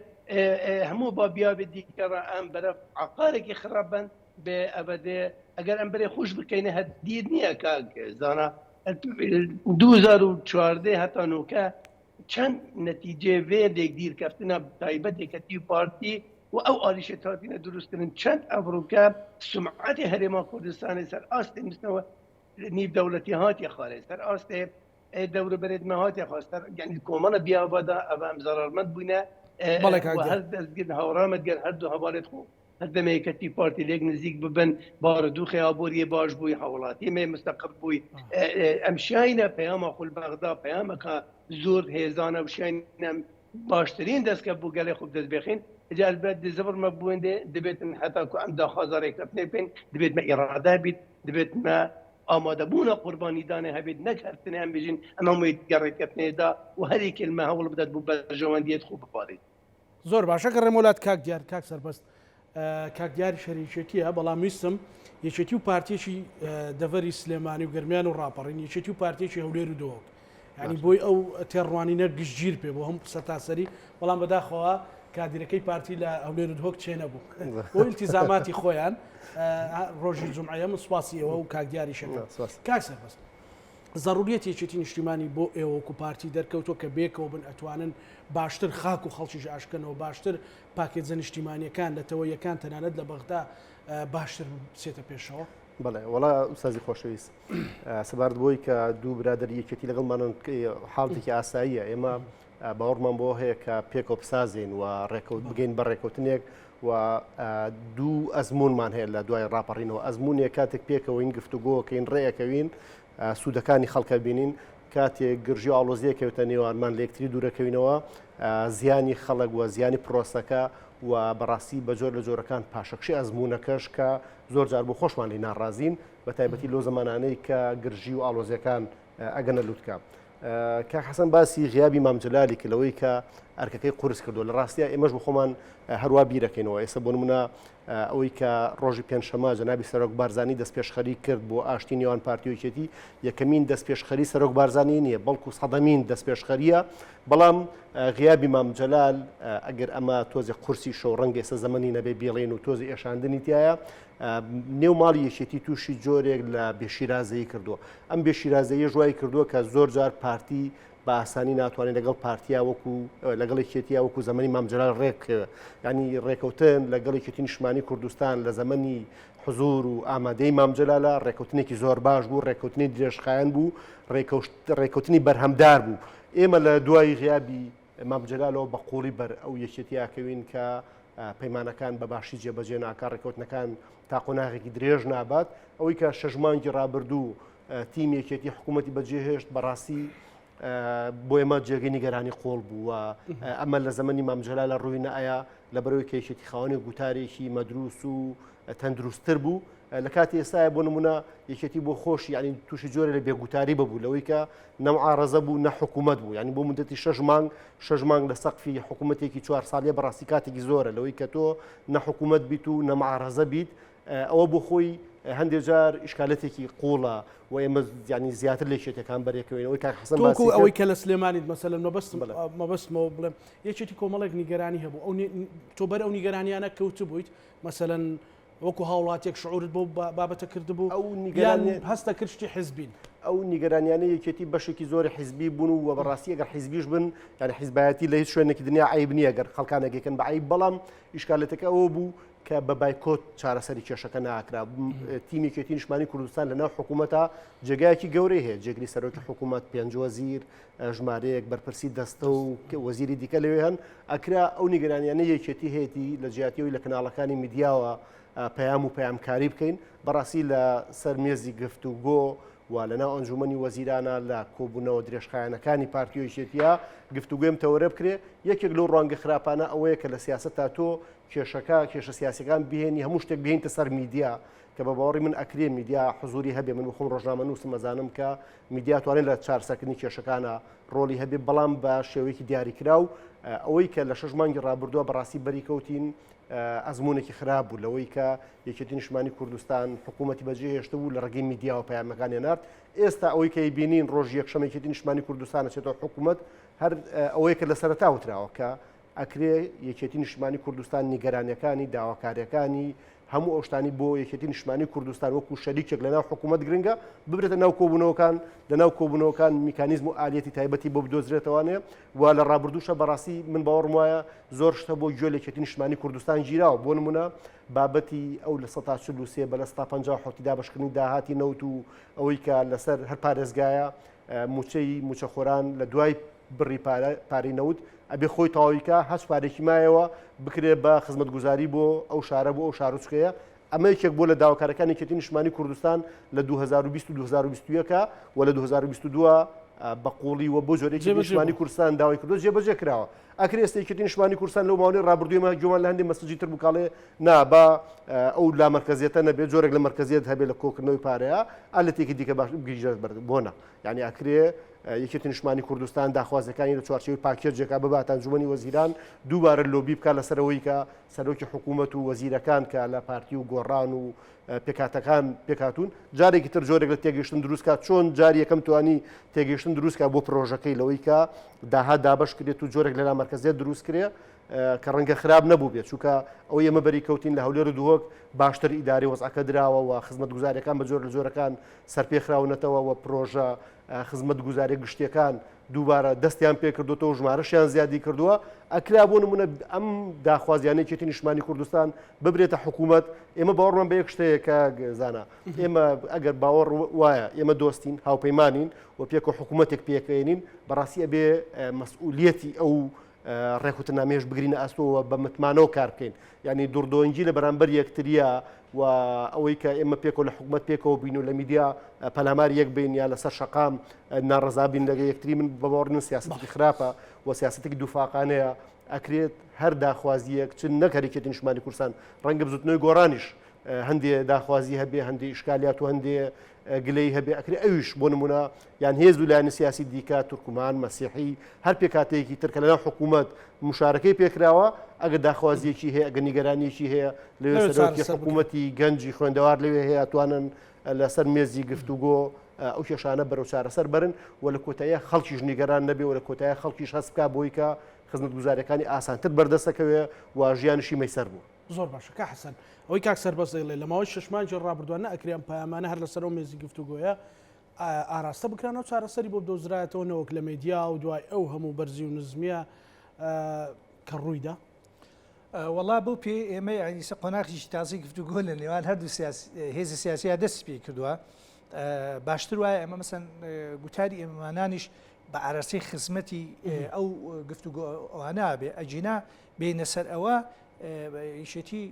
همو بابيا بدي كرا أم برف عقارك خرابن به أبدا أجر أمبري خوش بكينه هديد نيا كاج زانا 2014 حتى نوكا چند نتیجه و دیر کفتنا تایبت کتی پارتی و او آلیشتاتینا درستن چند أفروكا سمعت هرما كردستان سر آست مستوى نیب دولتی هاتی خارج سر آست دور برد مهاتی خاص يعني كومان بيابدا أبام ضررمند بينا وهر دزجن هورامت جن هر دو هبالت خو هذا ما يكتي بارتي ليك نزيك ببن باردو خيابوري باش بوي حولاتي ما مستقبل بوي امشاينا بياما خل بغداد بياما كا زور هيزانا وشاينا باشترين دست كبو قال خوب دست بخين جال بعد زبر مبوين دبيت حتى كو عند خازاري كفني بين دبيت ما إرادة بيت دبيت ما آماده بونا قرباني دانه هبيت نكرتني هم بيجين أمام يتقرر كفني دا وهذه كلمة هو اللي بدأت ببرجوان ديت خوب باري زور باشا كرمولات كاك ديار كاك سربست كاك ديار شريكتيها بلا ميسم يشتيو بارتيشي دفري سليماني وقرميان وراپرين يشتيو بارتيشي هوليرو دوك يعني بوي او تيرواني نرقش جير بي بوهم ستاسري والله بداخوا كاديركي بارتي لا هوليرو دوك تشينبو والتزاماتي خويان روجي الجمعيه من سواسيه و كاك دياري شكل كاك سربست ضرورية يشتين اجتماعي بو وكو بارتي دركوتو كبيك وبن اتوانن باشتر خاكو خلشي اشكن وباشتر باكيزن اجتماعي كان لتويه كان تناند لبغداد باشتر سيتا بيشو بله ولا استاذي خوشويس سبارد بوي كدو برادر يكتي لغلمان حالتك اساسيه اما باورمان بو هيك بيكو بسازين وريكوت بجين بريكوتنيك و دو ازمون مان هلا دواي رابرين وازمون يكاتك بيكو وينقفتو جو كاين ريكوين سوودەکانی خەڵکە بینین کاتێک گرژی ئاڵۆزیە کەوتە نێوانمان لە یەکتری دوورەکەوینەوە زیانی خەڵک وە زیانی پرۆسەکە و بەڕاستی بە جۆر لە جۆرەکان پاشەکشی ئەزمونونەکەش کە زۆر جار بۆ خۆشمان لی ناڕازین بە تایبەتی لۆ زەمانانەی کە گرژی و ئاڵۆزیەکان ئەگەنە لووتکە. کاک حەسەن باسی غیابی مام جەلالی کردەوەی کە ئەرکەکەی قورس کردو لە ڕاستیە ئێمەش بۆ خۆمان هەروە بیرەکەینەوە. ئێستا بۆ نمونە ئەوەی کە ڕۆژی پێنجشەمە جەنابی سەرۆک بارزانی دەستپێشخەری کرد بۆ ئاشتی نێوان پارتی و یەکێتی یەکەمین دەستپێشخەری سەرۆک بارزانی نییە بەڵکو سەدەمین دەستپێشخەریە. بەڵام غیابی مام جەلال ئەگەر ئەمە تۆزی قورسی شەو ڕەنگە ئێستا زەمەنی نەبێ بێڵێن و تۆزی ئێشاندنی تایە نێو ماڵی یەکێتی تووشی جۆرێک لە بێشیرازەیی کردووە. ئەم بێشیرازەیە ژوای کردووە کە زۆر جار پارتی بە ئاسانی ناتوانێت لەگەڵ پارتیا وەکو لەگەڵ یەکێتیە وەکو زەمەنی مام جەلال ڕێک ینی ڕێکەوتن لەگەڵ یەکێتی نیشتمانی کوردستان لە زەمەنی حزور و ئامادەی مام جەلالە ڕێکەوتنێکی زۆر باش بوو، ڕێکەوتنی درێژخایەن بوو، ڕێکەوتنی بەرهەمدار بوو. ئێمە لە دوای غیابی مام جەلالەوە بە قوڵی بەر ئەو یەکێتیاکەوین کە پەیمانەکان بە باشی جێبەجێ ناکە، ڕێکەوتنەکان تاقۆناغێکی درێژ نابات. ئەوەی کە 6 مانگی ڕابردوو تیم یەکێتی حکوومەتی بەجێهێشت بەڕاستی بۆ ئێمە جێگەی نیگەرانی قۆڵ بوو و ئەمە لە زەمەنی مام جەلال ڕووی نەئەیە لەبەرەوەی کەیشێتی خاوەنی گوتارێکی مەدروس و تەندروستتر بوو. لە کاتی ئێستاە بۆ نمونە یەکێتی بۆ خۆشی ینی تووشی جۆرە لە بێگوتاری ببوو لەوەی کە نەمعارەزە بوو نە حکوومەت بوو، ینی بۆ مدەتی 6 مانگ لە سەقفی حکوومەتێکی 4 ساڵیە بەڕاستی کاتێکی زۆرە لەوەی کە تۆ نە حکوومەت بیت و نەمعارەزە بیت. ئەوە بۆ خۆی هەندێک جار ئیشکالەتێکی قوڵە و ئێمە ینی زیاتر لە شێتەکان بەرێکەوەینەوەی کاک حەسەن باسی کرد. ئەوەی کە لە سلێمانیت مەسەلەن مەبەستمەوە بڵێم یەکێتی کۆمەڵێک نیگەرانی هەبوو تۆ بەر ئەو نیگەرانیانە کەوت بوویت مەسەلەن وەکو هاوڵاتێک شعورت بۆ بابەتە کردبوو ئەو نیگەرانی هەستە کردشتی حزبین ئەو نیگەرانیانە یەکێتی بەشێکی زۆری حیزبی بوون و بەڕاستی ئەگەر حیزبیش بن یعنی حیزبایەتی لە هیچ شوێنێکی دنیا عیب نییە گەر خەڵکانێکێکن بە عیب. بەڵام ئیشکالەتەکە ئەوە بوو کە بە بایکۆت چارەسەری کێشەکە ناکرا. تیمێکێتی نیشتمانی کوردستان لەناو حکوومەتە جێگایەکی گەورەی هەیە، جێگری سەرۆکی حکوومەت، 5 وەزیر، ژمارەیەک بەرپرسی دەستە و وەزیری دیکە لەوێ هەن ئەکرا ئەو نیگەرانیانە یەکێتی هەیەی لە جیاتیەوەی لە کەناڵەکانی میدیاوە پەیام و پەیامکاری بکەین. بەڕاستی لە سەر مێزی گفتوگۆ و لەناو ئەنجومەنی وەزیرانە لە کۆبوونەوە درێژخایەنەکانی پارتی و یەکێتیە گفتوگوێم تەوەرە بکرێ. یەکێک لەو ڕوانگە خراپانە ئەوەیە کە لە سیاسەتا تۆ کێشە سیاسەکان بهێنی هەموو شتێک بهێنتە سەر میدیا کە بە باوەڕی من ئەکرێ میدیا حزوری هەبێ. من بخۆم ڕۆژنامە نووسم مەزانم کە میدیا توانێت لە چارەسەرکردنی کێشەکانە ڕۆڵی هەبێ، بەڵام بە شێوەیەکی دیاریکراو. ئەوەی کە لە 6 مانگی ڕابردووە بەڕاستی بەریکەوتین ئەزمونێکی خراپ بوو لەوەی کە یەکێتی نیشتمانی کوردستان حکوومەتی بەجێهێشتە بوو لە ڕێگەی میدیا و پەیامەکان هێنارد. ئێستا ئەوەی کە بینین ڕۆژ یەکشەمە یەکێتی نیشتمانی کوردستان ئەچێتەوە حکوومەت هەر ئەوەیە کە لە سەرەتا وتراوە کە ئەکرێ یەکێتی نیشتمانی کوردستان نیگەرانیەکانی داواکاریەکانی هەموو ئەوشتانی بۆ یەکێتی نیشتمانی کوردستان وەکو شەریکێک لەناو حکوومەت گرنگە ببرێتە ناو کۆبوونەوەکان لەناو کۆبوونەوەکان میکانیزم و ئالێتی تایبەتی بۆ بدۆزرێتەوەنێ و لە ڕابردووشە بەڕاستی من باوەڕم وایە زۆر شتە بۆ گوێ لە یەکێتی نیشتمانی کوردستان گیراوە. بۆ نمونە بابەتی ئەو لە 1940 بە لە 1950 دابەشکردنی داهاتی نەوت و ئەوەی کە لەسەر هەر پارێزگایە موچەخۆران لە دوای بڕی پارەی نەوت ئەبێ خۆی تاویکە هەست پارێکی مایەوە بکرێت بە خزمەتگوزاری بۆ ئەو شارە بۆ ئەو شارۆچکەیە. ئەمە یەکێک بۆ لە داواکارەکانی یەکێتی نیشتمانی کوردستان لە 2020 و 2021 و لە 2022 بە قوڵی و بۆ جۆرێکی نیشتمانی کوردستان داوای کردو جێبەجێ کراوە. ئەکرێ ئێستا یەکێتی نیشتمانی کوردستان لەو ماوەی ڕابردوویمە گوێمان لە هەندێک مەسەجی تر بکاڵێ نا بە ئەو لا مرکزیەتە نەبێت جۆرێک لە مرکزیەت هەبێت لە کۆکردنەوەی پارەیە ئالەتێکی دیکە باش بگیرێت بۆنە. یعنی ئەکرێ یەکێتی نیشتمانی کوردستان داخوازەکانی لە چوارچێوەی پاکێجێکا ببات ئەنجومەنی وەزیران دووبارە لۆبی بکات لەسەرەوەی کە سەرۆکی حکوومەت و وەزیرەکان کە لە پارتی و گۆڕان و پێکاتەکان پێکاتون جارێکی تر جۆرێک لە تێگەیشتن دروستکات چۆن جاری یەکەم توانی تێگەیشتن دروستکە بۆ پرۆژەکەی لەوەی کە داها دابش کرێت و جۆرێک لەلا مرکزیت دروست کرێ کە ڕەنگە خراپ نەبوو بێت چونکە ئەو ئێمە بەریکەوتین لە هەولێر و دووەک باشتر ئیداری وەزعەکە دراوە و خزمەتگوزاریەکان بە جۆر لە جۆرەکان سەرپێخراونەتەوە و پرۆژە خزمەتگوزاری گشتیەکان دووبارە دەستیان پێ کردوەوە ژمارەشیان زیادی کردووە. ئەکرا بۆ نمونە ئەم داخوازیانەی یەکێتی نیشتمانی کوردستان ببرێتە حکوومەت. ئێمە باوەڕمان بە یەک شتەیە کە زانە ئێمە ئەگەر باوەڕ وایە ئێمە دۆستین هاوپەیمانین و پێکۆ حکوومەتێک پێکەێنین بەڕاستی ئەبێ مەسئولیەتی ئەو ڕێکوتنامێش بگرینە ئەستەوە بە متمانەوە کار بکەین یعنی دووردۆنجی لە بەرامبەر یەکتریە و ئەوەی کە ئێمە پێکەوە لە حکوومەت پێکەوە بین و لە میدیا پەلامار یەک بین یا لەسەر شەقام ناڕزابین لەگە یەکتری من بەباوەڕ سیاسەتی خراپە و سیاسەتێکی دووفاقانەیە ئەکرێت هەر داخوازیەک چ نەکەریکێتی نیشتمانی کوردستان ڕەنگە بزوتنەوەی گۆڕانیش هەندێ داخوازی هەبێ هەندێ ئشکالیات و هەندێ گلەی هەبێ ئەکری ئەویش بۆ نمونە یان هێز و لایەنە سیاسی دیکە تورکمان مەسیحی هەر پێکاتەیەکی ترکە لەناو حکوومەت مشارەکەی پێکراوە ئەگە داخوازیەکی هەیە ئەگە نیگەرانیەکی هەیە لەوێ سەرۆکی حکوومەتی گەنجی خوێندەوار لەوێ هەیە توانن لەسەر مێزی گفتوگۆ ئەو کێشانە بەرەو چارەسەر بەرن و لە کۆتاییە خەڵکیش نیگەران نەبێ و لە کۆتاییە خەڵکیش هەست بکات بۆی کە خزمەتگوزاریەکانی ئاسانتر بەردەستەکەوێ و ژیانشی مەیسەر بوو. زۆر باشە کە حەسەن ئەوەی کاک سەربەز دەڵێ لە ماوەی 6 مانگی ڕابردووانە ئەکریان پەیامانە هەر لەسەر ئەو مێزی گفتوگۆیە ئاراستە بکرانەوە چارەسەری بۆ بدۆزرایەتەوە نەوەک لە مێدیا و دوای ئەو هەموو بەرزی و نزمیە کە ڕوویدا وەڵا بۆ پێ ئێمە یعنی قۆناغیشی تازی گفتوگۆ لە نێوان هەردوو هێزی سیاسیە دەستی پێ کردووە باشتر وایە ئەمە مەسەن گوتاری ئێمەمانانیش بە ئاراسەی خزمەتی ئەو گفتوگۆ ئەوانە بێ ئەجینا بینە سەر ئەوە یشێتی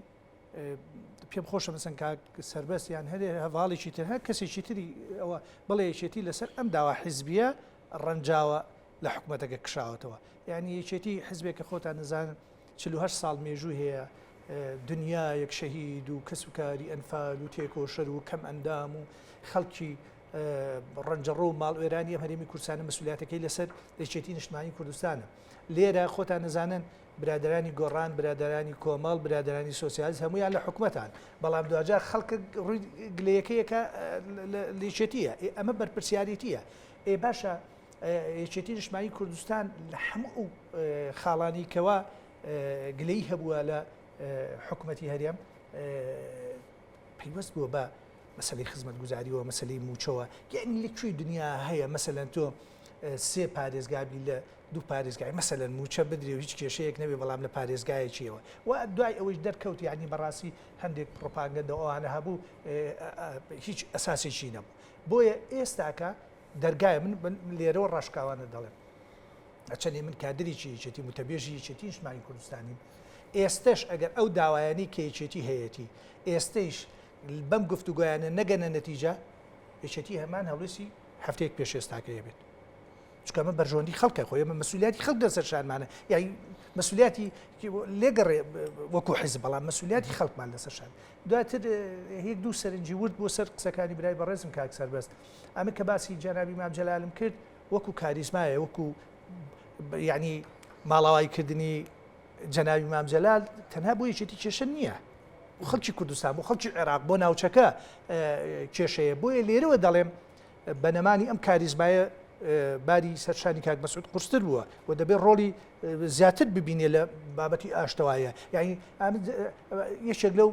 پێم خۆشە مەسەن کاک سەربەستیان هەرێ هەواڵێکی تر هەر کەسێکی تری ئەوە بڵێ یەکێتی لەسەر ئەم داوا حیزبیە ڕەنجاوە لە حکوومەتەکە کشاوەتەوە یعنی یەکێتی حیزبێکە خۆتان نزانن 48 ساڵ مێژوو هەیە دنیا یەک شەهید و کەس و کاری ئەنفال و تێکۆشەر و کەم ئەندام و خەڵکی ڕەنجەڕۆ و ماڵ وێرانی ئەم هەرێمی کوردستانە مەسئولیاتەکەی لەسەر یەکێتی نیشتیمانی کوردستانە لێرە خۆتان نزانن برادرانی گۆڕان برادرانی کۆمەڵ برادرانی سۆسیالیست هەمویان لە حکوومەتان بەڵام دوجار خەڵکە ڕووی گلەیەکەیەکە لێچێتیە ئەمە بەرپرسیارەتیە باشە یەکێتی نیشتیمانی کوردستان لە هەموو خاڵانی کەوا گلەی هەبووە لە حکوومەتی هەرێم پەیوەست بووە بە مەسەلەی خزمەتگوزاریەوە مەسەلەی موچەوە یعنی لەکوێی دنیا هەیە مەسەلەن تۆ 3 پارێزگابی لە 2 پارێزگای مەسەلەن موچە بدرێ و هیچ کێشەیەک نەبێ بەڵام لە پارێزگایەکیەوە و دوای ئەوەی دەرکەوت یعنی بەڕاستی هەندێک پرۆپاگەندە ئەوانە هەبوو هیچ ئەساسێکی نەبوو بۆیە ئێستاکە دەرگایە من لێرەوە ڕاشکاوانە دەڵێم ئەچەنێ من کادریی یەکێتی متەبێژی یەکێتی نیشتیمانی کوردستانی ئێستش ئەگەر ئەو داوایانی کە یەکێتی هەیەی ئێستەیش بەم گفتوگویانە نەگەنە نەتیجە یەکێتی هەمان هەڵوێسی هەفتەیەک پێش ئێستاکەیە بێت چکەمە بەرژۆندی خەڵکە خۆی ئەمە مەسئولیاتی خەڵک دەسەرشانمانە یعنی مەسئولیاتی لێگەڕێ وەکو حیزب بەڵام مەسئولیاتی خەڵکمان لەسەرشان دواتر هیچ دوو سەرنجی ورد بۆ سەر قسەکانی برای بەڕێزم کاک سەربەست ئەمە کە باسی جەنابی مام جەلالم کرد وەکو کاریزمایە وەکو یعنی ماڵاوایکردنی جەنابی مام جەلال تەنها بۆ یەکێتی کێشە نییە خەڵکی کوردستان بۆ خەڵکی عێراق بۆ ناوچەکە کێشەیە بۆیە لێرەوە دەڵێم بەنەمانی ئەم کاریزمایە باری سەرشانی کاک مەسعود قورستر بووە و دەبێت ڕۆلی زیاتر ببینێ لە بابەتی ئاشتەوایە یعنی یەکێک لەو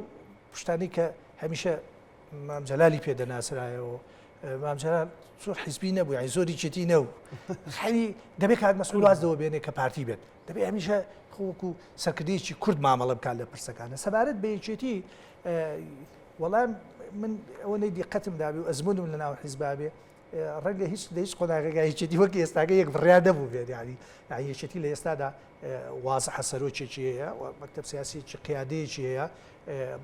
پشتانی کە هەمیشە مام جەلالی پێدەناسرایەوە مام جەلال زۆر حیزبی نەبوو یعنی زۆری چێتی نەبوو خەلی دەبێت کاک مەسعود وازدەوە بێنێ کە پارتی بێت دەبێت هەمیشە خۆوەکو سەرکردەیەکی کورد مامەڵە بکات لە پرسەکانە سەبارەت بە یەکێتی وەڵام من ئەوە نەی دیقەتم دابێ و ئەزمونم لە ناو حیزبا بێ ڕەنگە هیچ قۆناغەکە یەکێتی وەک ئێستاکە یەک بڕیا دەبوو بێت یعنی یەکێتی لە ئێستادا وازەحە سەرۆکێکی هەیە مەکتەب سیاسیی قیادەیەکی هەیە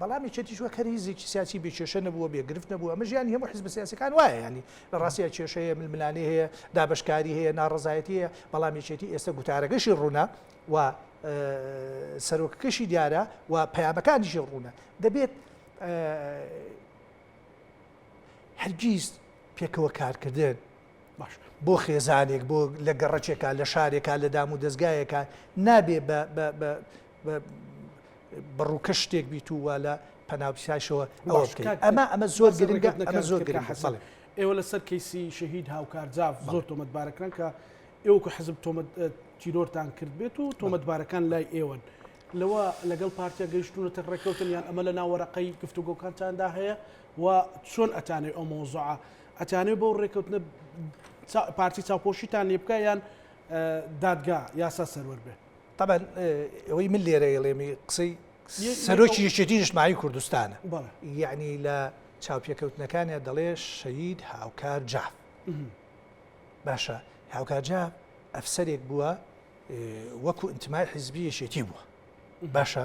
بەڵام یەکێتیش وەک هەر هیزێکی سیاسی بێکێشە نەبووە بێگرفت نەبووە ئەمە ژیانی هەموو حیزب سیاسیەکان وایە ینی لە ڕاستیە کێشەیە ململانێ هەیە دابەشکاری هەیە ناڕەزایەتی هەیە بەڵام یەکێتی ئێستا گوتارەکەشی ڕوونە و سەرۆکەکەشی دیارە و پەیامەکانیشی ڕوونە دەبێت هەرگیز پێکەوە کارکردن باش بۆ خێزانێک بۆ لە گەڕەچێکە لە شارێکە لە دام و دەستگایەکە نابێ بەڕووکە شتێک بیتووە لە پەناوسایشەوە ئەمە زۆر گرنگە ئەمە زۆر گرنگە ئێوە لەسەر کەیسی شەهید هاوکارجاف زۆر تۆمەتبارەکران کە ئێوە کە حزب تیرۆرتان کرد بێت و تۆمەتبارەکان لای ئێوەن لەوە لەگەڵ پارتیا گەیشتونەتە ڕێکەوتن یان ئەمە لە ناوەڕقەی گفتوگۆکانتاندا هەیە و چۆن ئەتانێ ئەو مۆزوعە ئەتانێ بۆ ڕێکەوتنە پارتی چاوپۆشیتان لێ بکە یان دادگا یاسا سەروەر بێ طبعا ئەوەی من لێرە ئێڵێمی قسەی سەرۆکی یەکێتی نیشتیمانی کوردستانە یعنی لە چاوپێکەوتنەکانیان دەڵێ شەهید هاوکار جاف باشە هاوکار جاف ئەفسەرێک بووە وەکو ئینتمای حیزبی یەکێتی بووە باشە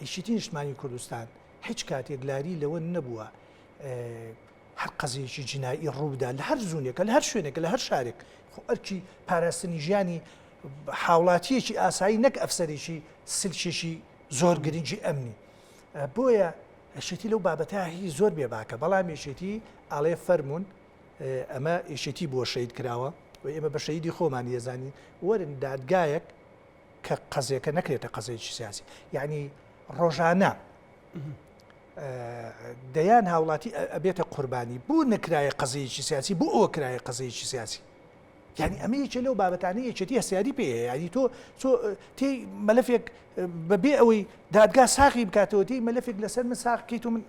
یەکێتی نیشتمانی کوردستان هیچ کاتێک لاری لەوە نەبووە هەر قەزەیەکی جینایی ڕوودا لە هەر زونێکە لە هەر شوێنێکە لە هەر شارێک ئەرکی پاراستنی ژیانی حاوڵاتیەکی ئاسایی نەک ئەفسەرێکی سلکێکی زۆر گرنگی ئەمنی بۆیە یەکێتی لەو بابەتە هی زۆر بێباکە بەڵام یەکێتی ئاڵێ فەرمونون ئەمە یەکێتی بۆ شەید کراوە و ئێمە بە شەیدی خۆمان ێزانی وەرن دادگایەک کە قەزێکە نەکرێتە قەزەیەکی سیاسی یعنی ڕۆژانە دەیان هاوڵاتی ئەبێتە قوربانی بوو نەکرایە قەزەیەکی سیاسی بوو ئەوە کرایە قەزەیەکی سیاسی یعنی ئەمە یەکێ لەو بابەتانە یەکێتی هەسیاری پێەیە ینی تۆ تێی مەلەفێک بەبێ ئەوەی دادگا ساقی بکاتەوە تی مەلەفێک لەسەر من ساقیت و من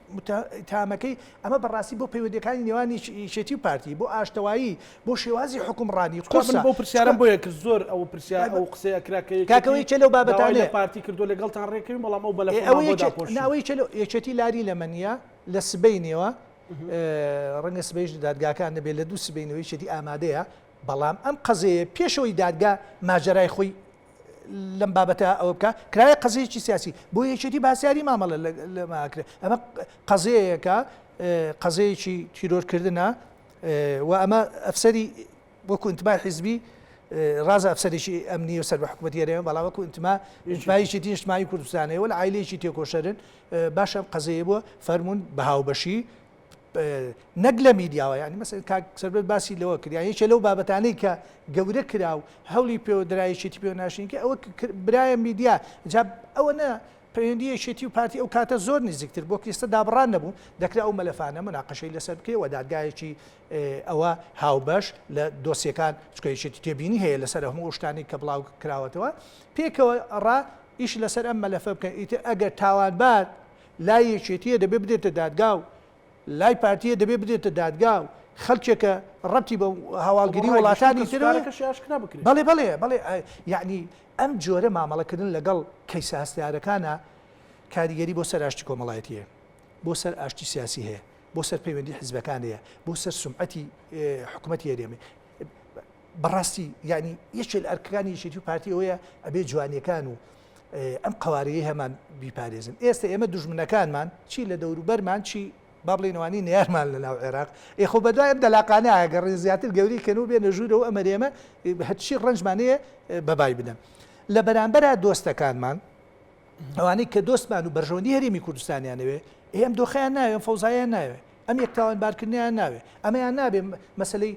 تامەکەی ئەمە بەڕاستی بۆ پەیوەندەکانی نێوانی یەکێتی و پارتی بۆ ئاشتەوایی بۆ شێوازی حکومڕانی بۆ پرسیارم بۆ یەک زۆر ئەو پرسیار ئەو قسەیە کاکەوەی چ لەو بابەتانە پارتی کردو لەگەڵتان ڕێکەوی بەڵام ئەو ناوەی یەکێتی لاری لە منە لە سبەینەوە ڕەنگە سبەیش دادگاکان نەبێت لە دوو سبەینەوەی یەکێتی ئامادەیە بەڵام ئەم قەزەیە پێشەوەی دادگا ماجرای خۆی لەم بابەتە ئەوە بکە کرایە قەزەیەکی سیاسی بۆ یەکێتی باسیاری مامەڵە لە ماکرێت ئەمە قەزەیەکە قەزەیەکی تیرۆرکردنە و ئەمە ئەفسەری وەکو ئینتمای حیزبی ڕازە ئەفسەرێکی ئەمنی و سەر بە حکومەتی هەرێمە بەڵام وەکو ئینتماییەکی نیشتمانی کوردستانەوە لە عایلەیەکی تێکۆشەرن باشە قەزەیە بووە فەرمونون بە هاوبەشی نەک لە میدیاوە ینی مەسەن سەربەت باسی لەوە کرد یەکێ لەو بابەتانەی کە گەورە کرا و هەولی پێوە درایەشێتی پێوە ناشینکە ئەوە برایە میدیا جا ئەوە نە پەیوەندی یەکێتی و پارتی ئەو کاتە زۆر نزیکتر بۆ ئێستا دابڕان نەبوو دەکرا ئەو مەلەفانە مناقەشەی لەسەر بکەوە دادگایەکی ئەوە هاوبەش لە دۆسیەکان چکە یەکێتی تێبینی هەیە لەسەر هەموو شتانی کە بڵاو کراوەتەوە پێکەوە ڕا ئیش لەسەر ئەم مەلەفە بکەن ئیتر ئەگەر تاوانبار لای یەکێتیە دەبێ بدێتە دادگا و لای پارتیە دەبێ بدێتە دادگا و خەڵکێکە ڕەتی بە هەواڵگیری وڵاتانی بەڵێ بڵێ بڵێ یعنی ئەم جۆرە مامەڵەکردن لەگەڵ کەیسە هەستیارەکانە کاریگەری بۆ سەر ئاشتی کۆمەڵایەتیە بۆ سەر ئاشتی سیاسی هەیە بۆ سەر پەیوەندی حیزبەکان هەیە بۆ سەر سومعەتی حکوومەتی هەرێمی بەڕاستی یعنی یەکێ لە ئەرکەکانی یەکێتی و پارتی ئەوەیە ئەبێ جوانیەکان و ئەم قەوارەیە هەمان بیپارێزن ئێستا ئێمە دوژمنەکانمان چی لە دەوروبەرمان چی با بڵێنەوەی نێرمان لە ناو عێراق خۆ بەدوای ئەم دەلاقانە ئاگەڕی زیاتر گەوری کەن و بێنە ژوورەوە ئەمەرێمە هەچی ڕەنجمانەیە بەبای بدەم لە بەرامبەرە دۆستەکانمان ئەوانەی کە دۆستمان و بەرژەوەندی هەرێمی کوردستانیانەوێ ئێم دۆخەیان ناوێ ئەم فەوزاییان ناوێ ئەم یەک تاوانبارکردنیان ناوێ ئەمەیان نابێ مەسلەی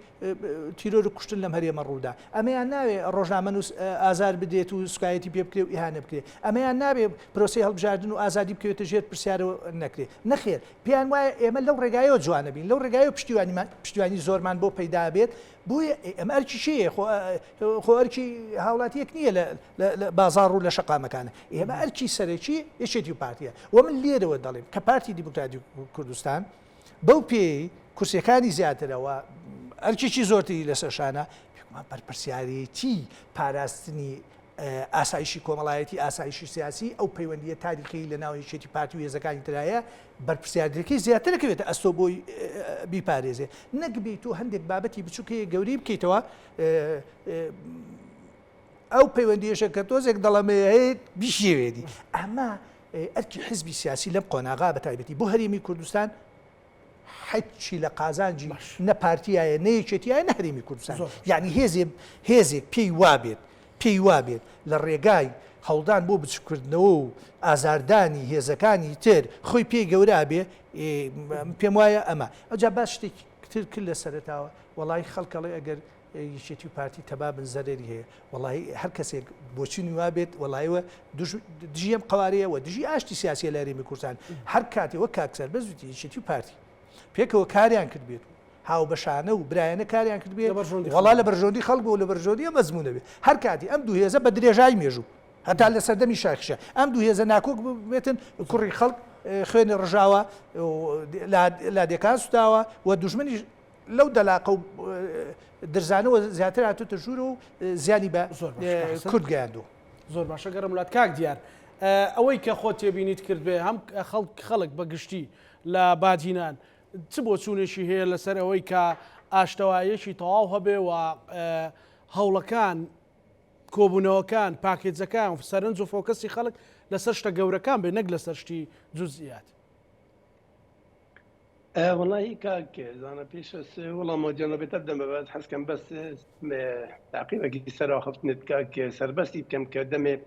تیرۆر و کوشتن لەم هەرێمە ڕوودا ئەمەیان ناوێ ڕۆژنامە نووس ئازار بدێت و سوکایەتی پێ بکرێ و ئیهانە بکرێ ئەمەیان نابێ پرۆسی هەڵبژاردن و ئازادی بکەوێتە ژێر پرسیارەوە نەکرێ نەخێر پێیان وایە ئێمە لەو ڕێگایەوە جوانە بین لەو ڕێگایە پشتیوانی زۆرمان بۆ پەیدا بێت بۆیە ئەمە ئەرکی شەیە خۆ ئەرکی هاوڵاتیەک نییە لە بازاڕ و لە شەقامەکانە ئێمە ئەرکی سەرەکی یەکێتی و پارتیە و من لێرەوە دەڵێم کە پارتی دیموکراتی کوردستان بەو پێی کورسەکانی زیاترەوە ئەرکێکی زۆرتری لەسەرشانە پێکمان بەرپرسیارەتی پاراستنی ئاسایشی کۆمەڵایەتی ئاسایشی سیاسی ئەو پەیوەندیە تاریخی لە ناو یەکێتی پارتی و هێزەکانی ترایە بەرپرسیارەکەی زیاترەکەوێتە ئەستۆ بۆی بیپارێزێ نەکبیت و هەندێک بابەتی بچووکەیە گەوری بکەیتەوە ئەو پەیوەندیەشە کە تۆزێک دەڵەمەیە بیشێوێتی ئەمە ئەرکی حزبی سیاسی لەم قۆناغا بە تایبەتی بۆ هەرێمی کوردستان حچی لە قازانجی نە پارتیایە نەیەکێتیایە نە هەرێمی کوردستان یعنی هێزێک پێی وابێت لە ڕێگای هەوڵدان بۆ بچکردنەوە و ئازاردانی هێزەکانی تر خۆی پێی گەورە بێ پێم وایە ئەمە ئەوجا باش شتێکی تر کرد لە سەرتاوە وەڵی خەڵکەڵێ ئەگەر یەکێتی و پارتی تەبابن زەرری هەیە وەڵی هەر کەسێک بۆچی وابێت وەڵایەوە دژی ئەم قوارەیەوە دژی ئاشتی سیاسی لە هەرێمی کوردستان هەر کاتێوە کاکسەر بەزوتی یەکێتی و پارتی پێکەوە کاریان کرد بێت هاو بەشانە و برایەنە کاریان کرد بێت وەڵا لە بەرژۆندی خەڵک و لە بەرژۆندی مەزمونە بێت هەر کاتی ئەم دوو هێزە بە درێژای مێژوو هەتا لە سەردەمی شاخشە ئەم دوو هێزە ناکۆک بێتن کوڕی خەڵک خوێنی ڕژاوە لادێکان سوتاوە و دوژمنی لەو دەلاقە و درزانەوە زیاتر هاتوتە ژوورە و زیانی بە کورد گەیاندوو زۆر باشە گەڕم وڵات کاک دیار ئەوەی کە خۆت تێبینیت کرد بێ هەم خەڵک بەگشتی لە بادینان چ بۆ چوونێکی هەیە لەسەر ئەوەی کە ئاشتەوایەکی تەواو هەبێ و هەوڵەکان کۆبوونەوەکان پاکێجەکان و سەرنج و فۆکەسی خەڵک لەسەر شتە گەورەکان بێ نەک لەسەر شتی جوزئیات. والله كاك انا بيش والله ما جانا بتبدا بس حس كان بس تعقيبك سرا خفت نتكاك سر بس كم كدمه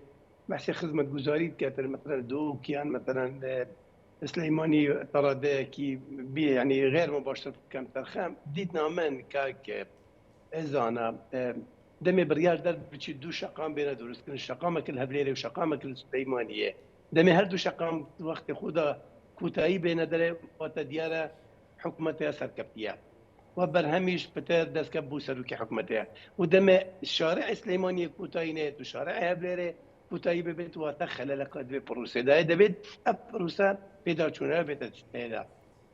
بحث خدمه جزاري كاتر مثلا دو كيان مثلا سليماني طرده كي بي يعني غير مباشر كم ترخام ديتنا من كاك ازانا دمي بريال درب بشي دو شقام بين دروس كل الشقامه كل هبليري وشقامه كل سليمانيه دمي هر دو شقام وقت خدا کوتاهی بین داره و تدیار حکومت سرکفتیه و برهمیش بتر دست که بو سروکی حکومته و دم شارع سلیمانی کوتاهی نه تو شارع هبلره کوتاهی ببید و تخلل لقد به پروسه ده دبید پروسه پیدا چونه بده پیدا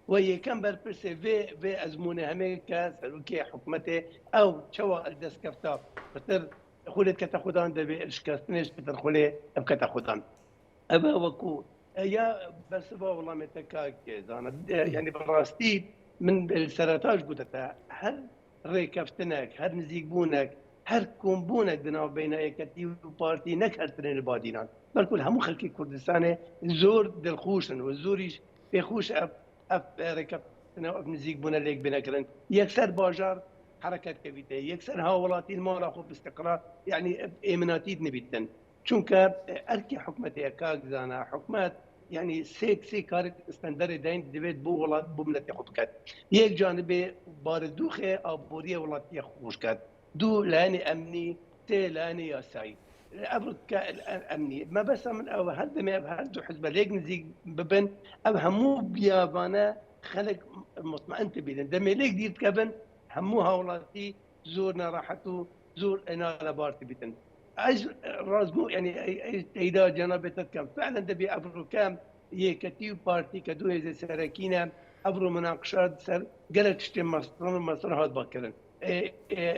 و یکم بر پرسه و ازمونه همه که سروکی حکومته او چوا دست کفتا بتر خولت کتا خودان دبی اشکاستنش بتر خوله اب کتا خودان ابا وکو يا بس والله متكاك زانا يعني براستي من السرطاج قلت هل ريكفتنك هل نزيقبونك هل كومبونك دنا بين ايكتي وبارتي نكرتن البادينان بل كل همو خلقي كردستان زور دلخوشن والزوريش بيخوش اف ريكفتنا اف نزيقبونا ليك بنكرن يكسر باجار حركات كبيته يكسر هاولاتي المال اخو باستقرار يعني ايمناتي نبيتن چونکە ئەرکی حکومەتەیە کاک زانا حکومت يعني سي كارت استندر دين دبيت بو ولا بملتي خود كات يك جانبي باردوخه ابوريه ولاتي خوش كات دو لاني امني تي لاني ياساي ابرك امني ما بس من او هد ما هد حزب ليك نزيق ببن او همو بيابانا خلق مطمئن بين دم ليك دير كبن همو هولاتي زورنا راحتو زور انا بارتي بيتن عايز رازمو يعني اذا جنابتك كم فعلا دبي ابرو كام يكتيو بارتي كدو زي سراكينا ابرو مناقشات سر قالت تشتي مصر هاد باكرن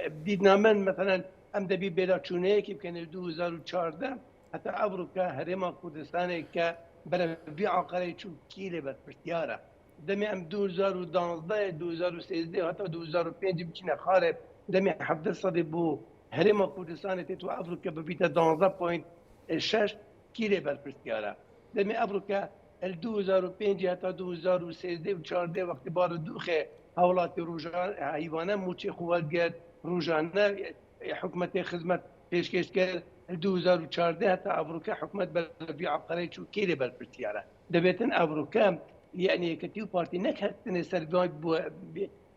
بدينا من مثلا ام دبي بلا تشوني كيف كان 2014 حتى ابرو كهرما كردستان ك بلا بيع عقاري شو كيلي بالبرتياره دمي ام 2012 2013 حتى 2005 بچنا خارب دمي حفظ صدي بو هرما كردستان تتو افريقيا ببيتا 12.6 كيلو بالبرتياره دمي افريقيا ال 2005 حتى 2013 و14 وقت بار دوخه هولات روجان حیوانات موچی خواد گرد روجانه حکومت خدمت پیشکش کرد 2014 حتى افريقيا حكومت بلبي عقاري شو كيلي بالبرتياره دبيتن افريقيا يعني كتيو بارتي نكهت سرقاي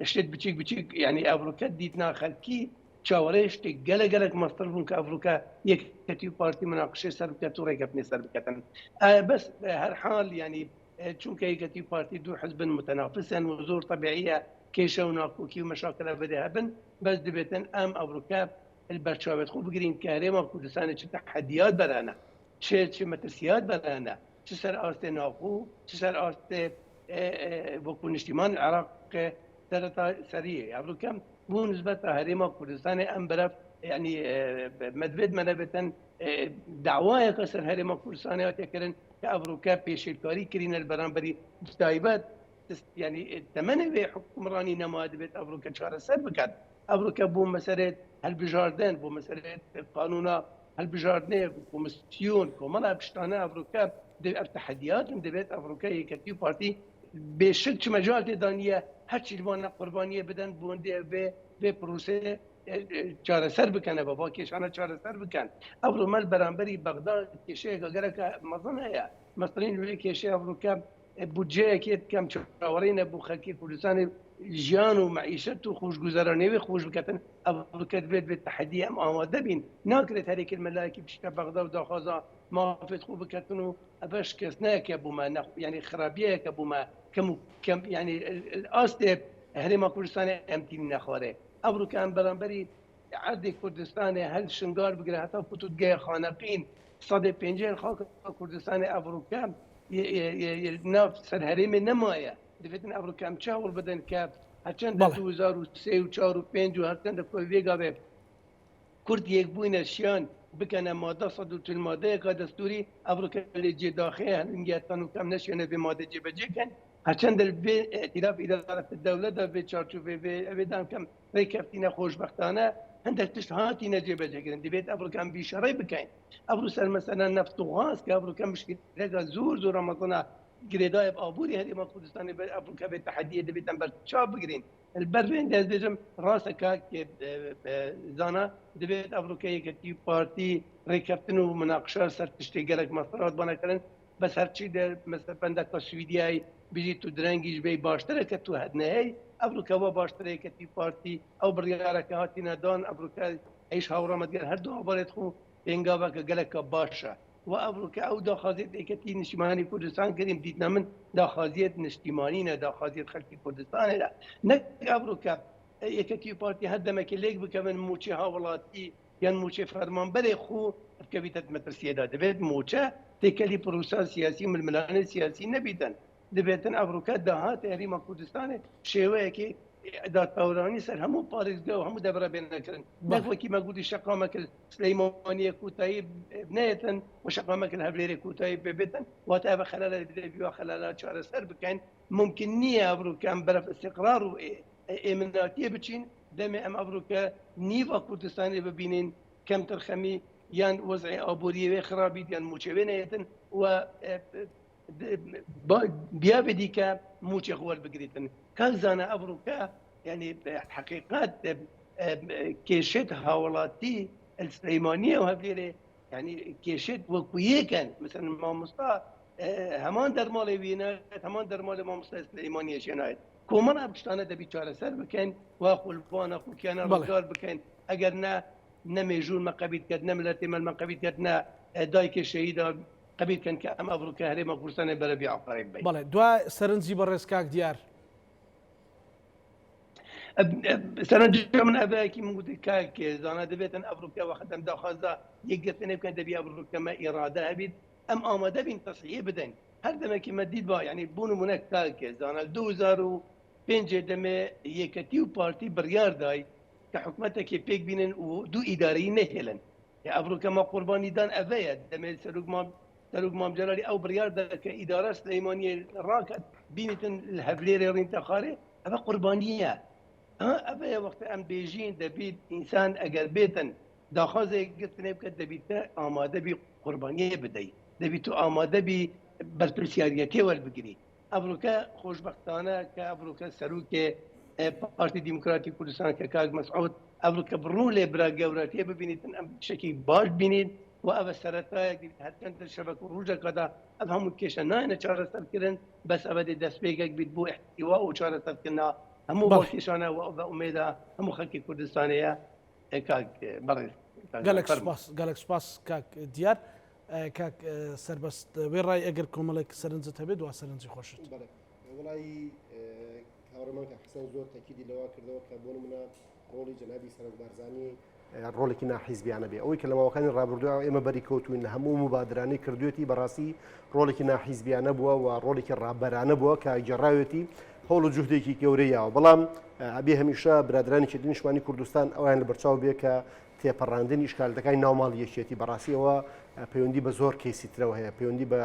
اشتد بتشيك يعني افريقيا ديتنا خلكي شاوريش تقلق مصطلحون كافريقيا يك كتيو بارتي مناقشه سربكه توري كتني سربكه بس هر حال يعني چونك كتيو بارتي دو حزب متنافسا وزور طبيعيه كيشه وناكوكي ومشاكل بدها بن بس دبيتن ام افريقيا البرشاوات خو بقرين كاريما كردستان چه تحديات برانا چه متسيات برانا چه سر آست ناقو چه سر آست بكون اجتماع العراق سريع افريقيا بو نسبة هريما كردستان ام برف يعني مدبد منبتن دعوايا كسر هريما كردستان تكرن كافريقيا بيشيلكاري كرين البرانبري دايبات يعني تمنى به حكمراني نماد بيت افريقيا شهر سر بكات افريقيا بو مسألة هالبجاردن بو مسألة قانونا هالبجاردن كومسيون كومالا بشتانا افريقيا دي التحديات من بيت افريقيا كتير بارتي بشكل مجال تدانية هرچی الوان قربانیه بدن بونده به پروسه چاره سر بکنه بابا کشانه چاره سر بکن ابرو مال برانبری بغداد کشه اگر که مزنه یا مثلا ولی کشه ابرو که بودجه که کم چاورین ابو خلکی کردستان جیان و معیشت و خوشگذرانی و خوش بکتن ابرو که به تحدی ام آماده بین ناکرت هر کلمه لاکی بشکل بغداد و داخازا ما خوب بکتن و ابش کس نه که ابو ما یعنی خرابیه که ابو ما كم يعني الأصل هرما كردستان امتين نخواره أبرو كان برانبري عدي كردستان هل شنغار بقرا حتى فتوت جاي خانقين صدى بنجين خاك كردستان أبرو كان ناف سر هرم نمايا دفتن أبرو كان شاول بدن كاب هرچند 2003 و 4 و 5 و هرچند کوی ویگا به کرد یک بوین شیان بکنه ماده صدوت الماده که دستوری أبرو كان لجي داخل هنگیتان و کم نشونه به ماده جي بجي كن هرچند ائتلاف اداره الدوله ده به چارچوب به دام کم ریکفتینه خوشبختانه عندك تشهاتي نجيب جاكرين دبيت أبرو كان بيشري بكين أبرو سر مثلا نفط وغاز كأبرو كان مشكلة زور رمضان جريداي بأبوري هذه ما كردستاني أبرو كان تحدي دبيت أمبر شاب بجرين البرين ده بيجم راسك زانا دبيت أبرو كي بارتي ركبتنو مناقشة سر تشتغلك مصرات بنا كلن بس هرچی در مثلا بندک سویدیای بیجی تو درنگیش بی باشتره که تو هدنهی ابروکا و باشتره که تی پارتی او بریاره که هاتی ندان ابروکا ایش هاورا مدگر هر دو عبارت خو انگاوا که گلک باشه و ابروکا او داخازیت ایکتی نشتیمانی کردستان کردیم دیدنا من داخازیت نشتیمانی نه داخازیت خلقی کردستان نه ابروکا ایکتی پارتی هدمه که لیک بکمن موچه هاولاتی یان موچه فرمان بله خو بکویتت مترسیه داده بید موچه تكلي بروسا سياسي من الملان السياسي نبيدا دبيتن افروكا دهات هريما كردستان شيوه كي دات باوراني سر همو باريس جو همو دبره بيننا كرن نكو كي ما قلت شقامك سليمانيه كوتاي بنيتن وشقامك الهبليري كوتاي ببيتن وتابع خلال الفيديو خلال شهر سر بكان ممكن نيه افروكا برف استقرار وامناتيه بتشين دم ام افروكا نيفا كردستان ببينين كم ترخمي يان وضع أبوري خرابيد يان موشبينيتن و بيا بديكا موشي خوال بقريتن كازانا أبروكا يعني حقيقات كيشت هاولاتي السليمانية وهبليري يعني كيشت وكويه كان مثلا ما مصطفى همان در مال وينات همان در مال ما مصطفى السليمانية شنايت كومان أبشتانا دبي چارة سر بكين واخو البان اخو كيانا رجال بكين اگرنا نميجون ما قبيل كد نملتي ما قبيل كدنا دايك الشهيدة قبيل كان كأم أفريقيا هري ما قرصنا بربيع قريب بي. بله دوا سرنجي برسكاك ديار. سرنجي من أباكي موجود كاك زانا دبيتن أفريقيا وخدم داخزة يقتني كان دبي أفريقيا ما إرادة أبيد أم آمده بين تصحيح بدن. هذا ما كي مديد با يعني بونو منك كاك زانا 2005 دم يكتيو بارتي بريار داي كحكومتك بيك بينن ودو إداري نهلن يا أفريقيا ما قرباني دان أبيد دم سلوك مام جلالي أو بريار دا كإدارة سليمانية راكد بينتن الهبليري رينتخاري أبا قربانية أبا وقت أم بيجين دبيت إنسان أجر بيتن داخازة قلت نبكت دبيت آماده بي قربانية بدي دبيتو آماده بي برپرسیاریتی ول بگیری افریقا خوشبختانه که افریقا سروک پارتی دموکراتیک کردستان که کاغ مسعود افریقا برول برا گوراتی ببینید شکی باش بینید و اول سرطای حتی در شبکه روزه کدا افهم کیش نه چهار سر کردن بس ابد دست بیگ بید بو احتوا و چهار سر کردن همو باکیشانه و امیده همو خلک کردستانیه کاغ برای قالك سباس كاك ديار كاك سربست وين راي اجر كوملك سرنزه تبد وسرنزه خوشت بله والله كهرمان حسن زور تاكيدي لو كردو كابون منا رولي جنابي سرق بارزاني رولي كنا حزبي انا بي اوي كلمه وكان رابردو اما بريكوت وين همو مبادراني كردوتي براسي رولي كنا حزبي انا بوا ورولي كرابر انا بوا كجرايتي هولو جهدێکی گەورەیە بەڵام ئەبێ هەمیشە برادرانی چێتی نیشتمانی کوردستان ئەویان لە بەرچاو بێ کە تێپەڕاندنی شکالەکانی ناوماڵیەکێتی بەڕاستیەوە پەیوەندی بە زۆر کەیسی ترەوە هەیە پەیوەندی بە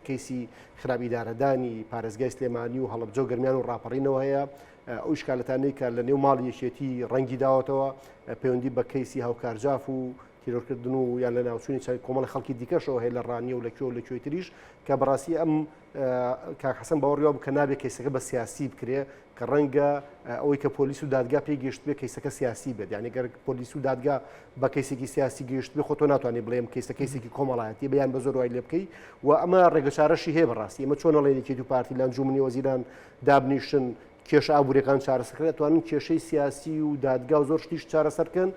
کەیسی خراپئیدارەدانی پارێزگای سلێمانی و هەڵەبجە و گەرمیان و ڕاپەڕینەوە هەیە ئەو شکالەتانەی کە لە نێو ماڵیەکێتی ڕەنگی داوەتەوە پەیوەندی بە کەیسی هاوکارجاف و تیرۆرکردن و یان لە ناوچوونی کۆمەڵی خەڵکی دیکەشەوە هەیە لە ڕانیە و لە کوێ و لە کوێی تریش کە بەڕاستی ئەم کاک حەسەن باوەڕیەوە بکە نابێت کەیسەکە بە سیاسی بکرێ کە ڕەنگە ئەوەی کە پۆلیس و دادگا پێی گەشت بێ کەیسەکە سیاسی بێت یعنی گەر پۆلیس و دادگا بە کەیسێکی سیاسی گەشت بێ خۆ تۆ ناتوانێت بڵێم کەیسێکی کۆمەڵایەتی بەیان بە زۆر وای لێ بکەی و ئەمە ڕێگەچارەشی هەیە بەڕاستی ئەمە چۆن ئەڵێنێکی دوو پارتی لە ئەنجومنی وەزیران دابنیشن کێشە ئابوووریەکان چارەسەرکرێت توانن کێشەی سیاسی و دادگا و زۆر شتیش چارەسەرکەن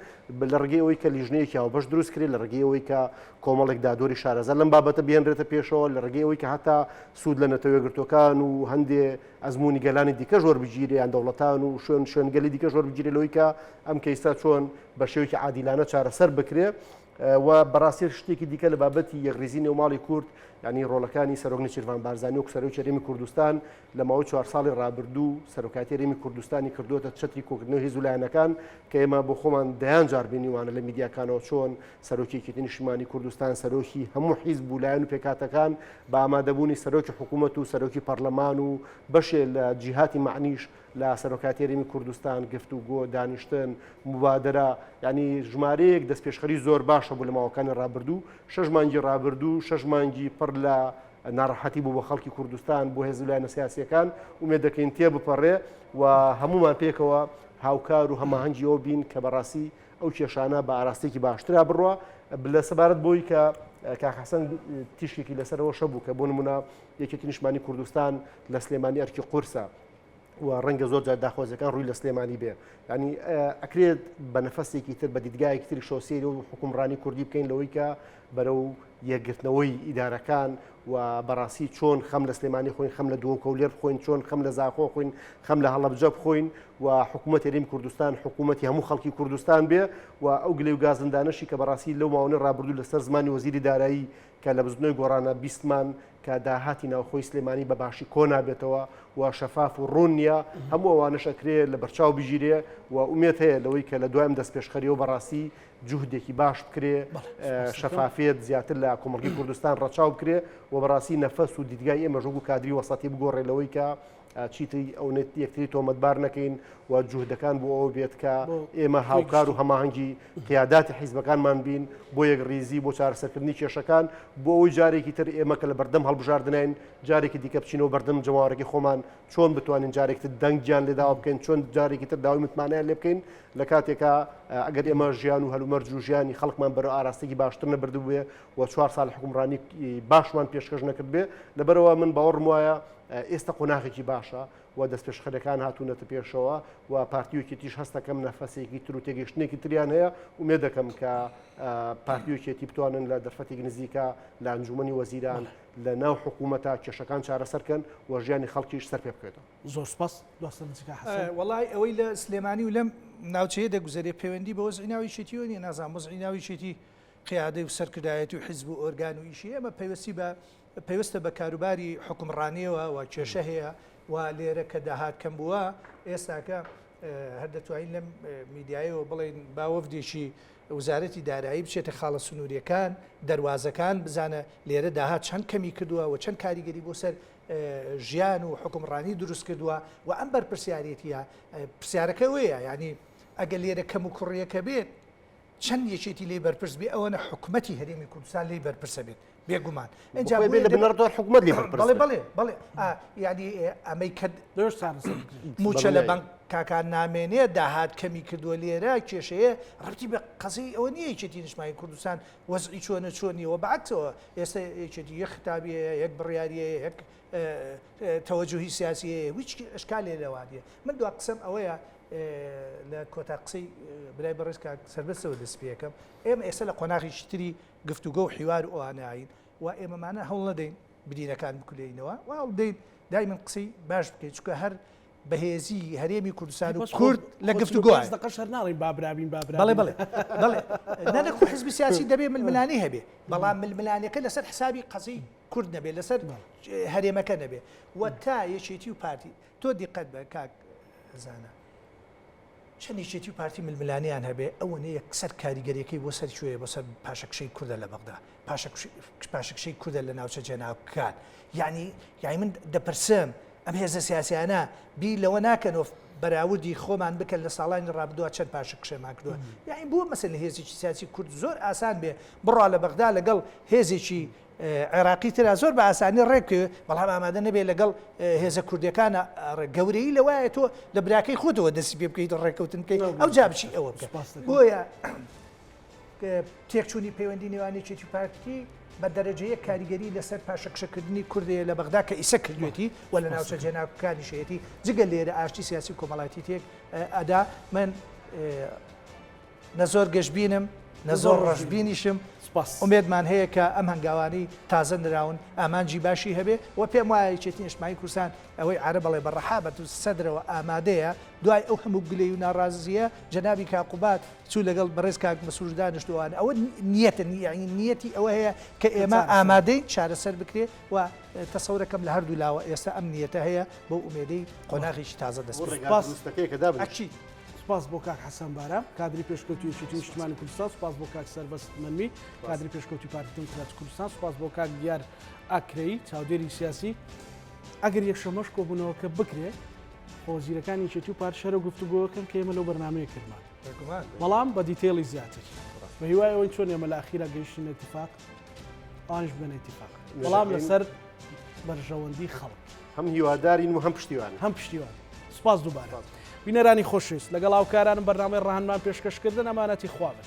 لە ڕێگەی ئەوەی کە لیژنەیەکی هاوبەش دروست کرێت لە ڕێگەی ئەوەی کە کۆمەڵێک دادۆری شارەزا لەم بابەتە بێنرێتە پێشەوە لە ڕێگەی ئەوەی کە هەتا سوود لە نەتەوەیەگرتوەکان و هەندێ ئەزمموی گەلانی دیکە ژۆر بگیرێ یان دەوڵەتان و شوێنگەلی دیکە ژۆر بگیرێ لەوەی کە ئەم کەیسە چۆن بە شێوەیەکی عادیلانە چارەسەر بکرێ و بەڕاستی شتێکی دیکە لە بابەتی یەکڕێزی نێوماڵی کورد ینی ڕۆڵەکانی سەرۆک نێچیروان بارزانانی و سەرۆکی هەرێمی کوردستان لە ماوەی 4 ساڵی ڕابردوو سەرۆکاتی هەرێمی کوردستانی کردووەتە چەتری کۆکردنەوەی هێز وڵایەنەکان کە ئێمە بۆ خۆمان دەیان جار بینیوانە لە میدیاکانەوە چۆن سەرۆکیەتی نیشتیمانی کوردستان سەرۆکی هەموو حیزب و لایەن و پێکاتەکان بە ئامادەبوونی سەرۆکی حکوومەت و سەرۆکی پەرلەمان و بەشێ لە جیهاتی معنیش لە سەرۆکاتی هەرێمی کوردستان گفتوگۆ دانیشتن مبادرە ینی ژمارەیەک دەست پێشخەری زۆر باشە بوو لە ماوەکانی ڕابردوو 6 مانگی ڕابردوو 6 مانگی پڕ لە ناڕەحەتی بوو بە خەڵکی کوردستان بۆ هێزلایەنە سیاسیەکان ومێ دەکەین تێ بپەڕێ و هەمومان پێکەوە هاوکار و هەماهەنگی ئەوە بین کە بەڕاستی ئەو کێشانە بە ئاراستێکی باشترا بڕوە لە سەبارەت بۆی کە کاکحەسەن تیشێکی لەسەرەوە شەبوو کە بۆ نمونە یەکێتی نیشتمانی کوردستان لە سلێمانی ئەرکی قورسە و ڕەنگە زۆر جار داخوازەکان ڕووی لە سلێمانی بێ ینی ئەکرێت بە نەفەسێکی تر بە دیدگایەکی تری شۆسێری و حکومڕانی کوردی بکەین لەوەی کە بەرەو یەکگرتنەوەی ئیدارەکان و بەڕاستی چۆن خەم لە سلێمانی خۆین خەم لە دووە کەولێر بخۆین چۆن خەم لە زاخۆ خۆین خەم لە هەڵەبجە بخۆین و حکوومەت هەرێمی کوردستان حکوومەتی هەموو خەڵکی کوردستان بێ و ئەو گلەی و گازندانەشی کە بەڕاستی لەو ماوەی ڕابردوو لەسەر زمانی وەزیری دارایی کە لە بزنەوەی گۆڕانە 20مان کە داهاتی ناوخۆی سلێمانی بە باشی کۆ نابێتەوە و شەفاف و ڕوون نییە هەموو ئەوانەش ئەکرێت لە بەرچاو بژیرێ و ئومێت هەیە لەوەی کە لە دوایم دەست پێشخەریەوە بەڕاستی جوهدێکی باش بکرێ شەفافێت زیاتر لە کۆمەڵگەی کوردستان ڕەچاو بکرێ و بەڕاستی نەفەس و دیدگای ئێمە ژوگ و کادری وەسەتی بگۆڕێ لەوەی کە چیتری ئەو یەکتری تۆمەتبار نەکەین و جوهدەکان بۆ ئەوە بێت کە ئێمە هاوکار و هەماهەنگی قیاداتی حیزبەکانمان بین بۆ یەک ڕیزی بۆ چارەسەرکردنی کێشەکان بۆ ئەوەی جارێکی تر ئێمە کە لە بەردەم هەڵبژاردنین جارێکی دیکە بچینەوە بەردەم جەماوەڕێکی خۆمان چۆن بتوانین جارێکتر دەنگیان لێداوا بکەین چۆن جارێکی تر داوای متمانیان لێ بکەین لە کاتێکە ئەگەر ئێمە ژیان و هەلومەرج و ژیانی خەڵکمان بەرەو ئاراستێکی باشتر نەبردو بێ و 4 ساڵ حکومڕانی باشمان پێشکەش نەکرد بێ لەبەرەوە من باوەڕم وایە ئێستا قۆناغێکی باشە و دەست پێشخەرەکان هاتوونەتە پێشەوە و پارتیۆکی تیش هەستەکەم نەفەسێکی تر و تێگەشتنێکی تریان هەیە ومێ دەکەم کە پارتیۆکێتی بتوانن لە دەرفەتێک نزیکە لە ئەنجومەنی وەزیران لە ناو حکوومەتە کێشەکان چارەسەرکەن و ژیانی خەڵکیش سەر پێ بکرێتەوە. زۆر سپاس دۆستم وڵای ئەوەی لە سلێمانی و لەم ناوچەیە دەگوزارێ پەیوەندی بە وەزعی ناوی شێتیەوە نیە نازانم وەزعی ناوی شێتی قیادەی و سەرکردایەتی و حیزب و ئۆرگان و ئیشی ئەمە پەیوەستە بە کاروباری حکومڕانیەوە و کێشە هەیە و لێرە کە داهات کەم بووە ئێستاکە هەر دەتوانین لەم میدیایەوە بڵێن باوەفدێکی وزارەتی دارایی بچێتە خاڵە سنووریەکان دەواازەکان بزانە لێرە داهات چەند کەمی کردووە و چەند کاریگەری بۆ سەر ژیان و حکومڕانی دروست کردووە و ئەم بەرپرسیارەتیە پرسیارەکە وەیە ینی ئەگە لێرە کەم و کوڕیەکە بێت چەند یەکێتی لێ بەرپرس بێ ئەوەنە حکوومەتی هەرێمی کوردستان لێ بەرپرسە بێت بێگومان بنەڕدار حکوومەت لێ بڵێ ینی ئەمەی موچە لە بەنک کاکان نامێنێ داهات کەمی کردووە لێرە کێشەیە ڕەتی بە قەزی ئەوە نییە یەکێتی نیشتمانی کوردستان وەزعی چۆنە چۆنیەوە بەعکسەوە ئێستا یەکێتی یەک ختابیە یەک بڕیاریە یەک تەوەجوهی سیاسیە هیچ ئەشکالێ لەوادیە من دو قسەم ئەوەیە لە کۆتا قسەی برای بەڕێز سەربەستەوە دەست پێەکەم ئێمە ئێستا لە قۆناغی تری گفتوگە و حیوار و ئەوانەین و ئێمەمانە هەوڵ نەدەین بدینەکان بکولێنەوە و هەوڵ دەین دای من قسەی باش بکەیت چکە هەر بەهێزی هەرێمی کوردستان و کورد لە گفتوگۆ بڵێ نەدەکو حزبی سیاسی دەبێ ململانی هەبێ بەڵام ململانەکە لەسەر حسابی قەزەی کورد نەبێ لەسەر هەرێمەکە نەبێ و تا یەکێتی و پارتی تۆ دیقەت بە کاک زانە چەند یەکێتی و پارتی ململانیان هەبێ ئەوەنە یەکسەر کاریگەریەکەی بۆ سەر کوێ بۆ سەر پاشەکشەی کوردە لە بەغدا پاشەکشەی کوردە لە ناوچە جێناوەکان یعنی من دەپرسم ئەم هێزە سیاسیانە بی لەوە ناکەنەوە بەراوردی خۆمان بکەن لە ساڵانی ڕابردووە چەند پاشەکشەمان کردووە یعنی بووە مەسەل هێزێکی سیاسی کورد زۆر ئاسان بێ بڕوا لە بەغدا لەگەڵ هێزێکی عێراقی ترا زۆر بە ئاسانی ڕێکوێ بەڵام ئامادە نەبێ لەگەڵ هێزە کوردەکانە گەورەی لەوایە تۆ لە براکەی خۆتەوە دەستی پێ بکەیت ڕێکەوتن بکەیت ئەو جابچی ئەوە بکە بۆیە تێکچوونی پەیوەندی نێوانێکی پارتی بە دەرەجەیە کاریگەری لەسەر پاشەکشەکردنی کوردێ لە بەغدا کە ئیسە کردوێتی و لە ناوچە جێناوەکانی شێتی جگە لێرە ئاشتی سیاسی کۆمەڵایەتی تێک ئەدا من نە زۆر گەشتبینم نە زۆر ڕەشبینیشم ئومێدمان هەیە کە ئەم هەنگاوانی تازە نراون ئامانجی باشی هەبێ و پێم وایە چێتی نیشتمانی کوردستان ئەوەی عەرە بەڵێ بەڕەحابەت و سەدرەوە ئامادەیە دوای ئەو هەموو گلەی و ناڕازیە جەنابی کاقوبات چوو لەگەڵ بەڕێز کاک مەسعود دانیشتووانە ئەوە نیەتە نیەتی ئەوە هەیە کە ئێمە ئامادەی چارەسەر بکرێ و تەسەورەکەم لە هەردوو لاوە ئێستا ئەم نیەتە هەیە بۆ ئومێدەی قۆناغێکی تازە دەست سپاس بۆ کاک حەسەن بارام کادری پێشکەوتوی یەکێتی نیشتمانی کوردستان سپاس بۆ کاک سەربەست مەنمی کادری پێشکەوتوی پارتی دموکراتی کوردستان سپاس بۆ کاک دیار ئاکرەی چاودێری سیاسی ئەگەر یەکشەمەش کۆبوونەوەکە بکرێت وەزیرەکانی یەکێتی و پارتی شەرە گفتوگۆکەن کە ئێمە لەو بەرنامەیە کردمان بێگومان. بەڵام بە دیتێڵی زیاتر بە هیوای ئەوەی چۆن ئێمە لە ئاخیرا گەیشتین اتفاق ئەوانش بنە اتفاق بەڵام لەسەر بەرژەوەندی خەڵک هەم هیوادارین و هەم پشتیوان هەم پشتیوان سوپاس دووبارە بینەرانی خۆشویست لەگەڵ هاوکارانم بەرنامەی ڕاهەنمان پێشکەشکردن ئەمانەتی خوابن